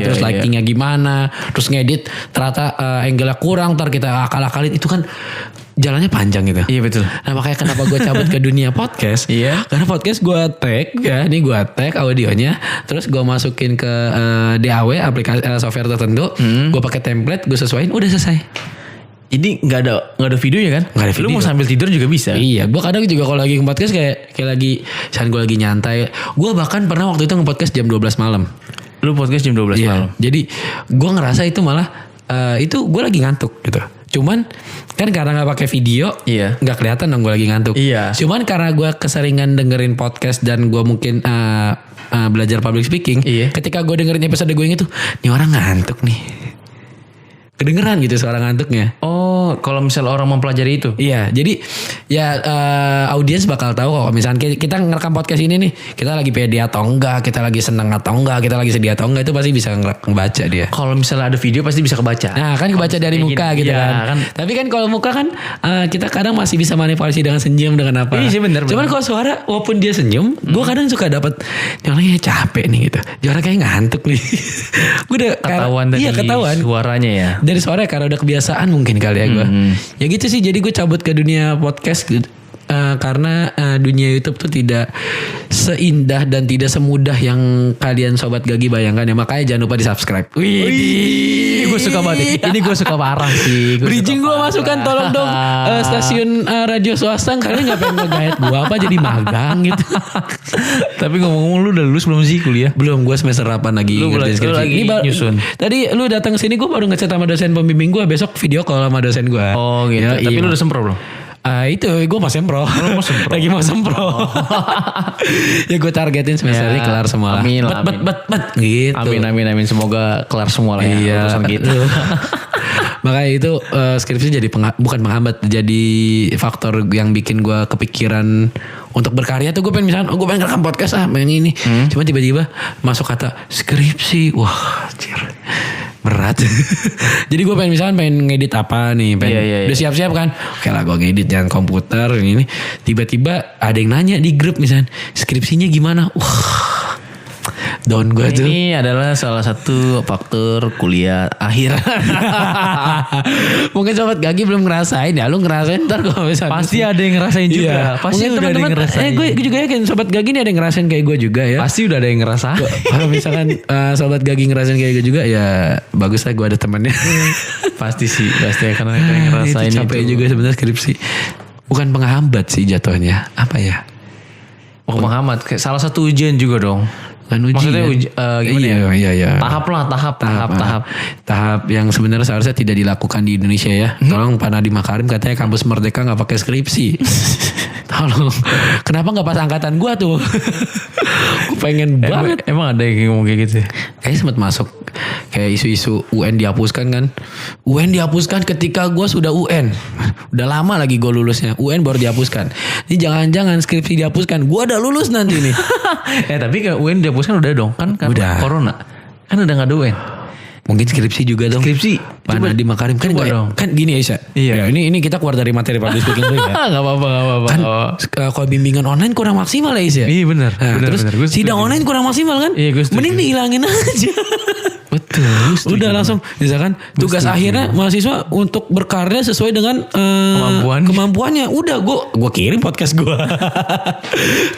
terus lightingnya gimana, terus ngedit ternyata angle-nya kurang, ntar kita akal-akalin, itu kan jalannya panjang gitu. Iya betul. Nah makanya kenapa gue cabut ke dunia podcast. Iya. Karena podcast gue tag ya. Ini gue tag audionya. Terus gue masukin ke DAW aplikasi software tertentu. Gue pakai template. Gue sesuaiin. Udah selesai. Jadi nggak ada videonya kan? Nggak ada video. Lu mau sambil tidur juga bisa. Iya. Gue kadang juga kalau lagi nge-podcast kayak lagi. Misalnya gue lagi nyantai. Gue bahkan pernah waktu itu nge-podcast jam 12 malam. Lu podcast jam 12 malam? Jadi gue ngerasa itu malah. Itu gue lagi ngantuk gitu. Cuman kan karena nggak pakai video, nggak kelihatan dong gue lagi ngantuk. Iya. Cuman karena gue keseringan dengerin podcast dan gue mungkin belajar public speaking. Iya. Ketika gue dengerin episode gue yang itu, nih orang ngantuk nih. Kedengeran gitu suara ngantuknya. Oh, kalau misalnya orang mempelajari itu? Iya, jadi ya audiens bakal tahu kok. Misalnya kita ngerekam podcast ini nih, kita lagi pede atau enggak, kita lagi seneng atau enggak, kita lagi sedih atau enggak, itu pasti bisa ngebaca dia. Kalau misalnya ada video pasti bisa kebaca. Nah kan kebaca dari muka gitu kan. Tapi kan kalau muka kan kita kadang masih bisa manipulasi dengan senyum, dengan apa. Iya sih bener. Cuman kalau suara walaupun dia senyum, gue kadang suka dapat orangnya capek nih gitu. Dia orang kayak ngantuk nih. Gue udah ketahuan dari suaranya ya. Dari suara karena udah kebiasaan mungkin kali ya gue. Ya gitu sih, jadi gue cabut ke dunia podcast gitu. Karena dunia YouTube tuh tidak seindah dan tidak semudah yang kalian Sobat Gagi bayangkan ya. Makanya jangan lupa di subscribe. Wih, gue suka banget. Ini gue suka parah sih. Bridging gue masukkan, tolong dong stasiun radio swasta. Kalian gak pengen nge-guide gue apa jadi magang gitu. Tapi ngomong-ngomong lu udah lulus belum sih kuliah? Belum, gue semester 8 lagi. Lu lagi nyusun. Tadi lu datang sini gue baru ngechat sama dosen pembimbing gue. Besok video call sama dosen gue. Oh gitu. Tapi lu udah sempro belum? Itu gue mau sempro. Lagi mau sempro. Ya gue targetin semester ini kelar semua lah. Amin. Bet gitu. Amin. Semoga kelar semua lah ya. Iya. Gitu. Makanya itu skripsi jadi bukan penghambat, jadi faktor yang bikin gue kepikiran untuk berkarya tuh. Gue pengen misalkan gue pengen rekam podcast pengen ini. Cuma tiba-tiba masuk kata skripsi. Wah anjir, berat. Jadi gue pengen ngedit apa nih, udah siap-siap kan. Oke lah gue ngedit jangan komputer ini. Tiba-tiba ada yang nanya di grup misalnya skripsinya gimana. Wah down gue tuh. Ini adalah salah satu faktor kuliah akhir. Mungkin Sobat Gagi belum ngerasain ya. Lu ngerasain ntar kalau misalnya. Pasti ada yang ngerasain juga. Pasti udah ada yang ngerasain. Gue juga yakin Sobat Gagi ini ada yang ngerasain kayak gue juga ya. Pasti udah ada yang ngerasain. Kalau misalkan Sobat Gagi ngerasain kayak gue juga ya bagus lah gue ada temannya. Pasti sih. Pasti karena ada yang ngerasain itu. Capek juga sebenarnya skripsi. Bukan penghambat sih jatuhnya. Apa ya? Penghambat. Salah satu ujian juga dong. Kan maksudnya gimana iya. Tahap yang sebenarnya seharusnya tidak dilakukan di Indonesia ya. Tolong Pak Nadiem Makarim katanya kampus Merdeka nggak pakai skripsi. Tolong, kenapa nggak pas angkatan gua tuh? Gue pengen banget. Emang ada yang ngomong kayak gitu? Kayaknya sempat masuk kayak isu-isu UN dihapuskan kan. UN dihapuskan ketika gua sudah UN. Udah lama lagi gue lulusnya. UN baru dihapuskan. Ini jangan-jangan skripsi dihapuskan. Gua udah lulus nanti nih. Tapi ke UN dihapuskan udah dong kan udah. Corona. Kan udah gak ada UN. Mungkin skripsi juga dong. Skripsi. Pak Nadiem Makarim kan dong. Kan gini Aisyah. Iya. Ya, ini kita keluar dari materi public speaking dulu ya. Gak apa-apa. Kan kalau bimbingan online kurang maksimal ya Aisyah. Iya benar. Nah, terus sidang online kurang maksimal kan. Iya, gue setuju. Mending dihilangin aja. Udah langsung misalkan tugas akhirnya mahasiswa untuk berkarya sesuai dengan kemampuannya. Udah gue kirim podcast gue.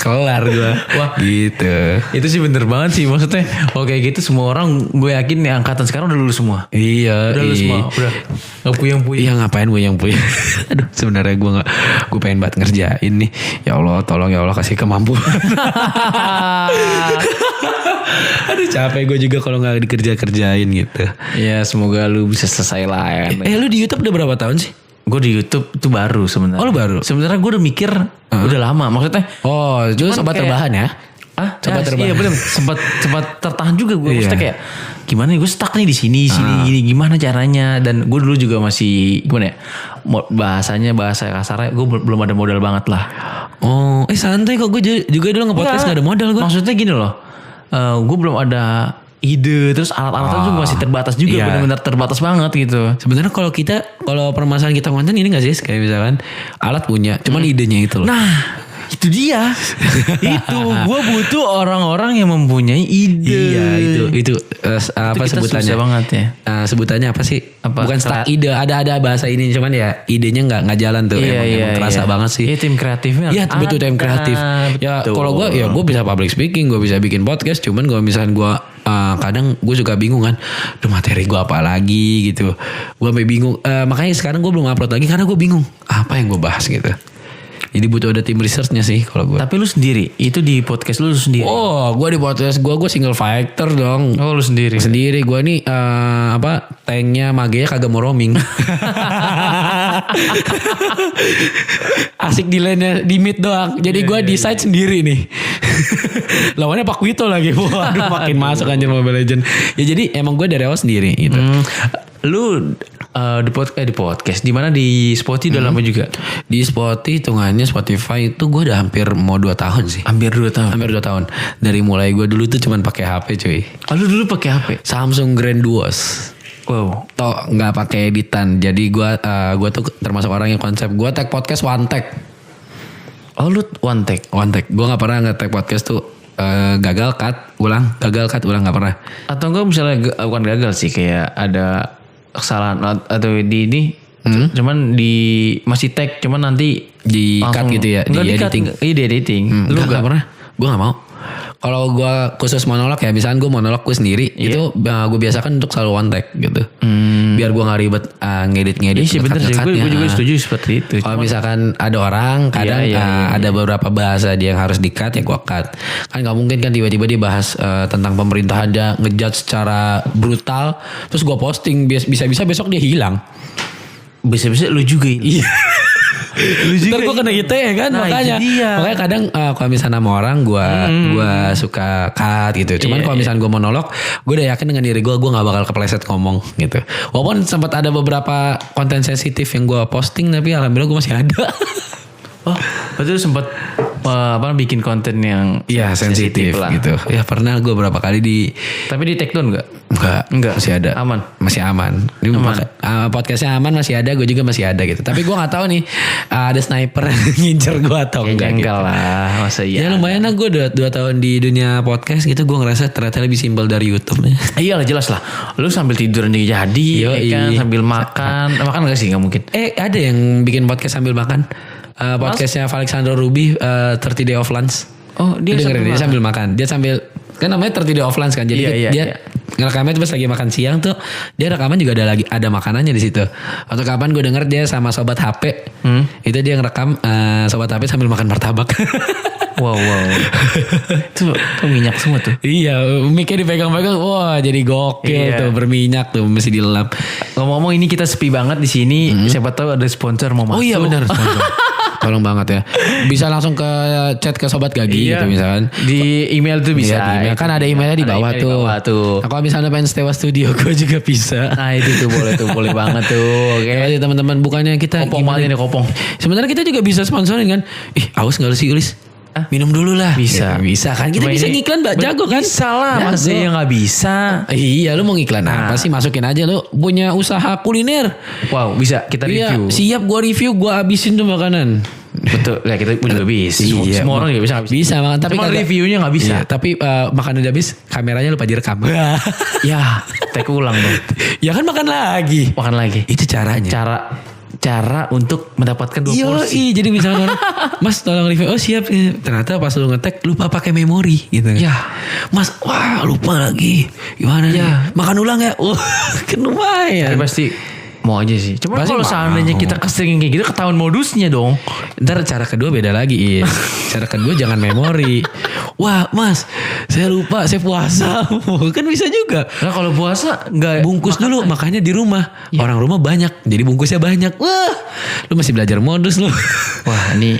Kelar gue. Wah, gitu. Itu sih bener banget sih, maksudnya kayak gitu semua orang, gue yakin nih angkatan sekarang udah lulus semua. Iya. Udah lulus semua. Udah nggak puyeng-puyeng. Iya, ngapain puyeng-puyeng. Aduh, sebenarnya gue pengen banget ngerjain nih. Ya Allah, tolong ya Allah kasih kemampuan. Aduh, capek gue juga kalau nggak dikerjain gitu. Ya semoga lu bisa selesai lah ya. Lu di YouTube udah berapa tahun sih? Gue di YouTube tuh baru sebenarnya. Oh, lu baru? Sebenarnya gue udah mikir udah lama, maksudnya. Oh, juga sempat terbahan ya? Sempat terbahan. Iya bener, sempat tertahan juga gue. Maksudnya kayak gimana nih, gue stuck nih di sini gini, gimana caranya? Dan gue dulu juga masih gimana ya? Bahasa kasarnya gue belum ada modal banget lah. Oh, santai kok, gue juga dulu nge-podcast gak ada modal gue. Maksudnya gini loh. Gue belum ada ide, terus alat-alatnya juga masih terbatas juga, benar-benar terbatas banget gitu. Sebenarnya kalau permasalahan kita konten ini nggak sih, kayak misalkan alat punya, cuman idenya itu loh. Nah, itu dia. Itu gue butuh orang-orang yang mempunyai ide. Iya, itu apa kita sebutannya? susah banget ya. Sebutannya apa sih? Apa? Bukan stuck ide, ada bahasa ini, cuman ya idenya nggak jalan tuh. Emang kerasa banget sih. Iya, tim kreatifnya. Iya, betul, tim kreatif. Ya kalau gue bisa public speaking, gue bisa bikin podcast, cuman kalau misalkan gue kadang gue juga bingung kan, materi gue apa lagi gitu. Gue sampai bingung. Makanya sekarang gue belum upload lagi karena gue bingung apa yang gue bahas gitu. Jadi butuh ada tim researchnya sih kalau gue. Tapi lu sendiri, itu di podcast lu sendiri? Oh, gue di podcast gue single fighter dong. Oh, lu sendiri? Sendiri. Gue nih tanknya magenya kagak mau roaming. Asik di lane di mid doang. Jadi gue di side sendiri nih. Lawannya Pak Wito lagi. Waduh, makin masuk anjir Mobile Legend. Ya jadi emang gue dari awal sendiri gitu. Lu di podcast di mana, di Spotify udah lama juga? Di Spotify itu gue udah hampir mau 2 tahun sih. Hampir 2 tahun. Hampir 2 tahun. Dari mulai gue dulu tuh cuman pakai HP cuy. Oh, lu dulu pakai HP? Samsung Grand Duos. Wow. Toh nggak pakai editan. Jadi gue tuh termasuk orang yang konsep gue tag podcast one tag. Oh, lu one tag? One tag. Gue nggak pernah nge-tag podcast tuh gagal cut ulang nggak pernah. Atau enggak misalnya bukan gagal sih, kayak ada kesalahan atau di ini cuman di masih tag, cuman nanti di cut gitu ya, di editing. Iya, di editing. Lu nggak pernah? Gue nggak mau. Kalau gue khusus monolog ya, misalkan gue monolog gue sendiri, itu gue biasakan untuk selalu one tag gitu. Biar gue gak ribet ngedit-ngedit. Iya sih, bener sih, gue juga setuju seperti itu. Kalau misalkan ada orang kadang ada beberapa bahasa dia yang harus di-cut, ya gue cut. Kan gak mungkin kan tiba-tiba dia bahas tentang pemerintahan, dia ngejudge secara brutal, terus gue posting, bisa-bisa besok dia hilang. Bisa-bisa lu juga ini. Iya. Ntar gue kena ITE ya kan, makanya kadang kalau misalnya sama orang gue suka cut gitu. Cuman kalau misalnya gue monolog, gue udah yakin dengan diri gue gak bakal kepleset ngomong gitu. Walaupun sempat ada beberapa konten sensitif yang gue posting, tapi alhamdulillah gue masih ada. Oh, berarti lu sempat bikin konten yang sensitif lah gitu. Ya pernah gue berapa kali Tapi di take down gak? Enggak, masih ada. Aman. Masih aman. Podcastnya aman, masih ada, gue juga masih ada gitu. Tapi gue nggak tahu nih ada sniper ngincer gue atau enggak gitu. Lah, masa iya. Ya lumayan lah, gue 2 tahun di dunia podcast gitu, gue ngerasa ternyata lebih simpel dari YouTube. Iyalah, jelas lah. Lu sambil tidur nih jadi, kan sambil makan nggak sih? Nggak mungkin. Ada yang bikin podcast sambil makan. Podcastnya Alexander Ruby, 30 Day of Lunch. Oh, dia sambil makan. Dia sambil, kan namanya 30 Day of Lunch kan. Jadi dia ngerekamnya tuh pas lagi makan siang tuh, dia rekaman juga ada makanannya di situ. Atau kapan gue denger dia sama sobat HP, itu dia ngerekam sobat HP sambil makan martabak. Wow. Itu minyak semua tuh. Iya, mic-nya dipegang-pegang, wah jadi gokil tuh, berminyak tuh, mesti dilap. Ngomong-ngomong, ini kita sepi banget di sini. Siapa tahu ada sponsor mau masuk. Oh iya benar, sponsor. Tolong banget ya. Bisa langsung ke chat ke Sobat Gagi gitu misalkan. Di email tuh bisa. Di email. Kan ada emailnya di bawah tuh. Nah, kalau misalnya pengen Stewa Studio gue juga bisa. Nah itu tuh boleh banget tuh. Oke teman-teman, bukannya kita kopong banget ini kopong. Sebenarnya kita juga bisa sponsorin kan. Aus gak sih Ulis? Minum dulu lah. Bisa kan. Kita bisa ngiklan Mbak, jago kan. Bisa lah. Masa yang gak bisa. Iya, lu mau ngiklan apa sih? Masukin aja lu punya usaha kuliner. Wow, bisa kita review. Siap, gua review, gua abisin tuh makanan. Betul. Ya kita juga bisa. Iya, Semua orang juga bisa. Bisa makan, tapi cuma kagak- reviewnya nggak bisa. Iya, tapi makan udah habis kameranya lupa direkam. Ya, take ulang dong. Ya kan makan lagi. Makan lagi. Itu caranya. Cara untuk mendapatkan 2 porsi. Iya, jadi misalnya Mas tolong review. Oh siap. Ternyata pas lu ngetek lupa pakai memori gitu kan. Ya. Mas, wah lupa lagi. Gimana nih? Ya. Makan ulang ya? Kan Tapi lumayan. pasti mau aja sih. Cuma Pasti kalau mau. seandainya kita keseringan kayak gitu ketahuan modusnya dong. Ntar cara kedua beda lagi. Cara kedua jangan memori. Wah mas, saya lupa, saya puasa. Kan bisa juga. Nah kalau puasa nggak Bungkus dulu, makanya di rumah. Orang rumah banyak, jadi bungkusnya banyak. Wah, lu masih belajar modus lu. Wah ini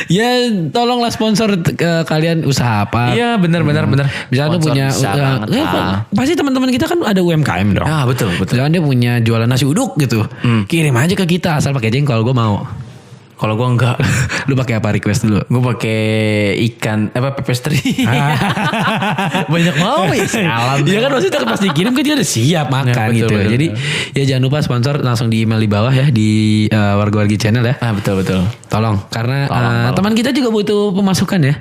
Ya tolonglah sponsor kalian usaha apa. iya benar. Misalnya lu Sponsor punya bisa banget, pasti teman-teman kita kan ada UMKM dong. Ah betul. Misalnya dia punya jualan nasi uduk gitu. Kirim aja ke kita asal pakai jengkol, gue mau. Kalau gue enggak. Lu pakai apa request dulu? Gue pakai ikan pepestri. Banyak mau ya. Salam. Iya kan maksudnya pas dikirim kan dia udah siap makan Ya, betul, gitu. betul, Jadi ya jangan lupa sponsor langsung di email di bawah ya di Warga-Wargi Channel ya. Ah betul. Tolong karena Tolong. teman kita juga butuh pemasukan ya.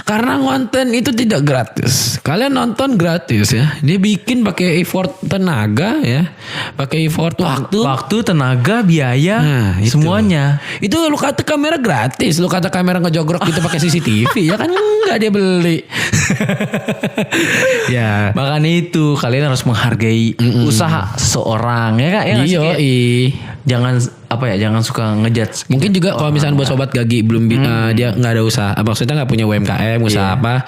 Karena konten itu tidak gratis. Kalian nonton gratis ya. Dia bikin pakai effort tenaga ya. Pakai effort waktu, tenaga, biaya, Nah, itu. semuanya. Itu lu kata kamera gratis, lu kata kamera ngejogrok gitu pakai CCTV ya kan enggak dia beli. Ya. Makanya itu kalian harus menghargai usaha seseorang ya kak. Ya nggak sih? Iya, Kayak jangan suka ngejudge. Mungkin juga kalau misalnya buat sobat Gagi belum dia nggak ada usaha, maksudnya nggak punya UMKM, usaha apa,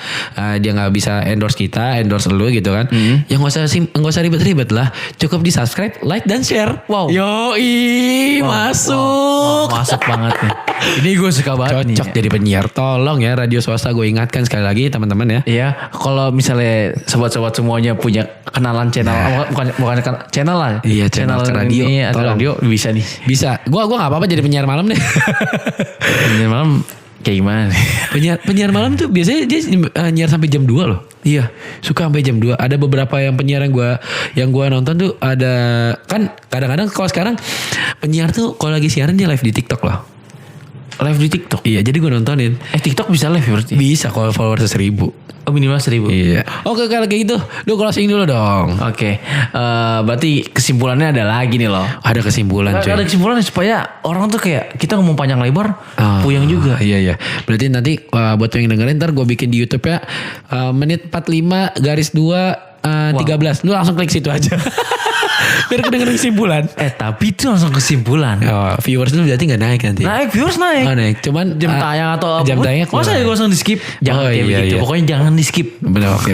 dia nggak bisa endorse kita, endorse lu gitu kan. Ya nggak usah ribet-ribet lah, cukup di subscribe, like dan share. Wow. Yoi, masuk. Wow, masuk banget nih. Ini gue suka banget nih. Cocok jadi penyiar. Tolong ya radio swasta, gue ingatkan sekali lagi teman-teman ya. Iya, kalau misalnya sobat-sobat semuanya punya kenalan channel, bukan channel lah. Iya, channel ke radio. Ini atau Tolong. radio bisa nih. Bisa, gue nggak apa-apa jadi penyiar malam deh. Ini malam kayak gimana nih? penyiar malam tuh biasanya dia nyiar sampai jam 2 loh. Iya, suka sampai jam 2. Ada beberapa yang penyiar yang gua nonton tuh ada kan kadang-kadang kalau sekarang penyiar tuh kalau lagi siaran dia live di TikTok loh. Live di TikTok. Iya, jadi gue nontonin. TikTok bisa live berarti? Bisa kalau followers 1000. Oh minimal 1000. Iya. Oke kalau kayak gitu, lu closing dulu dong. Oke, berarti kesimpulannya ada lagi nih loh. Ada kesimpulan cuy. Ada kesimpulannya supaya orang tuh kayak kita ngomong panjang lebar, puyeng juga. Iya. Berarti nanti buat yang dengerin ntar gue bikin di YouTube ya menit 45 garis 2 13. Lu langsung klik situ aja. Biar kedengeran kesimpulan. Tapi itu langsung kesimpulan. Oh, viewers lu berarti gak naik nanti. Naik, viewers naik. Oh, naik. Cuman Jam tayang atau jam apapun, tayangnya masa ya langsung di skip? Jangan kayak begitu. Pokoknya jangan di skip. Bener, oke.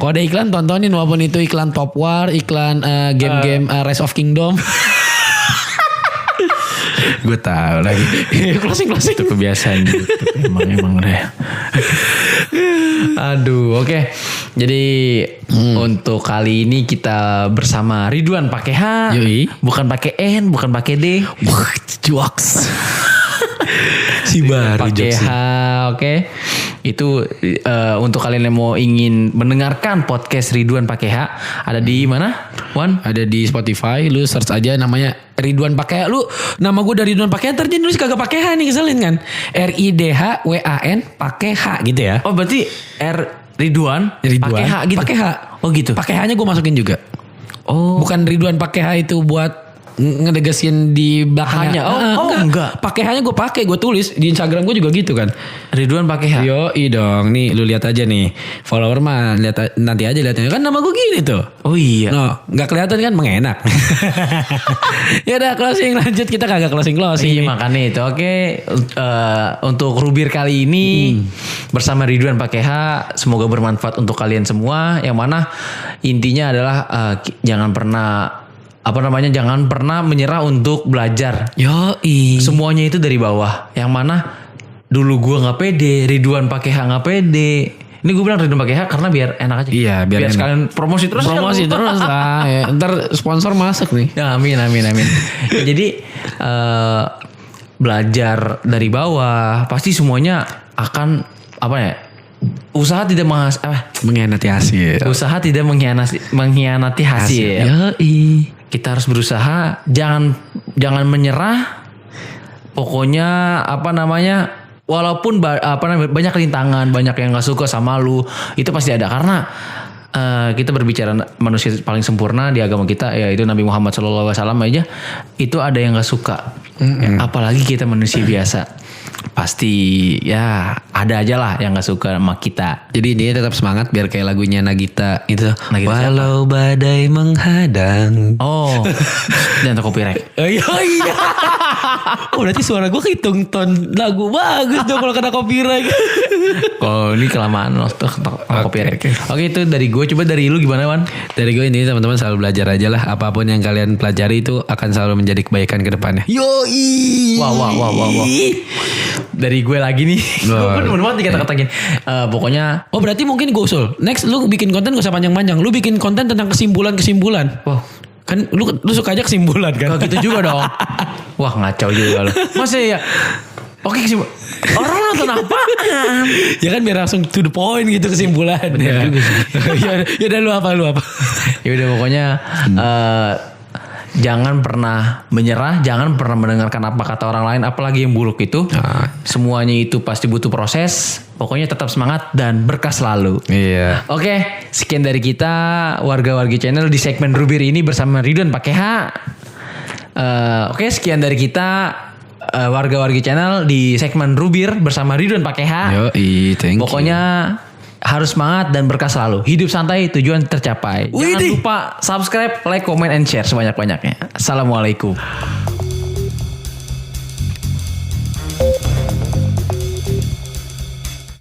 Kalau ada iklan tontonin walaupun itu iklan Top War, iklan game-game Rise of Kingdom. Gue tahu lagi. closing. Itu kebiasaan YouTube. Emang deh. Aduh, oke. Jadi untuk kali ini kita bersama Ridwan pakai H, Yoi. bukan pakai N, bukan pakai D. Jokes. Si baru Pakai jokes. H, oke. Itu untuk kalian yang mau ingin mendengarkan podcast Ridwan pakai H, ada di mana? Wan? Ada di Spotify, lu search aja namanya Ridwan pakai H. Lu nama gue dari Ridwan pakai H, ntar dia nulis kagak pakai H nih, keselin kan? RIDHWAN pakai H gitu ya. Oh berarti Ridwan pakai H gitu. Pakai H. Oh gitu. Pakai H-nya gue masukin juga. Oh. Bukan Ridwan pakai H itu buat ngedegesin di belakangnya. H-nya? Enggak. Pakai H-nya gue pakai, gue tulis di Instagram gue juga gitu kan. Ridwan pakai H. Yoi dong, nih lu lihat aja nih. Follower mah lihat nanti aja lihatnya kan nama gue gini tuh. Oh iya. No, nggak kelihatan kan mengenak. Ya udah closing lanjut, kita kagak closing. Iya makanya itu. Oke, untuk Rubir kali ini bersama Ridwan pakai H, semoga bermanfaat untuk kalian semua. Yang mana intinya adalah jangan pernah menyerah untuk belajar. Yoi. Semuanya itu dari bawah. Yang mana dulu gua nggak pede, Ridwan pakai H nggak pede. Ini gue bilang Ridwan pakai H karena biar enak aja. Iya, biar enak. sekalian promosi terus. Promosi terus lah. Ya, ntar sponsor masuk nih. Ya, amin. Jadi belajar dari bawah pasti semuanya akan usaha tidak Mengkhianati hasil. usaha tidak mengkhianati hasil. Yoi. kita harus berusaha, jangan menyerah. Pokoknya walaupun banyak rintangan, banyak yang nggak suka sama lu, itu pasti ada karena kita berbicara manusia paling sempurna di agama kita, yaitu Nabi Muhammad SAW aja itu ada yang nggak suka. Apalagi kita manusia biasa, pasti ya ada aja lah yang nggak suka sama kita. Jadi dia tetap semangat biar kayak lagunya Nagita itu. Nagita walau badai menghadang. Oh, jangan copyright. Iya. Oh berarti suara gue kehitung ton lagu bagus dong kalau kena copyright. Oh ini kelamaan loh copyright. Oke, itu dari gue. Coba dari lu gimana, Wan? Dari gue ini teman-teman selalu belajar aja lah. Apapun yang kalian pelajari itu akan selalu menjadi kebaikan ke depannya. Yoi. Wow. Dari gue lagi nih. Gue bener banget nih kata-kata gini. Pokoknya. Oh berarti mungkin gue usul. Next lu bikin konten gak usah panjang-panjang. Lu bikin konten tentang kesimpulan-kesimpulan. Wow. Kan lu suka aja kesimpulan kan. Gak gitu juga dong. Wah ngacau juga lu. Masa ya. Oke, orang nonton apa? Ya kan biar langsung to the point gitu kesimpulan. Bener juga sih. Ya udah lu apa? Ya udah pokoknya jangan pernah menyerah, jangan pernah mendengarkan apa kata orang lain, apalagi yang buruk itu. Semuanya itu pasti butuh proses. Pokoknya tetap semangat dan berkah selalu. Iya. Oke, sekian dari kita warga-wargi channel di segmen Rubir ini bersama Ridwan pakai H. Oke, sekian dari kita warga-wargi channel di segmen Rubir bersama Ridwan pakai H. Yoi, thank you. Pokoknya harus semangat dan berkah selalu. Hidup santai, tujuan tercapai. Jangan lupa subscribe, like, comment, and share sebanyak-banyaknya. Assalamualaikum.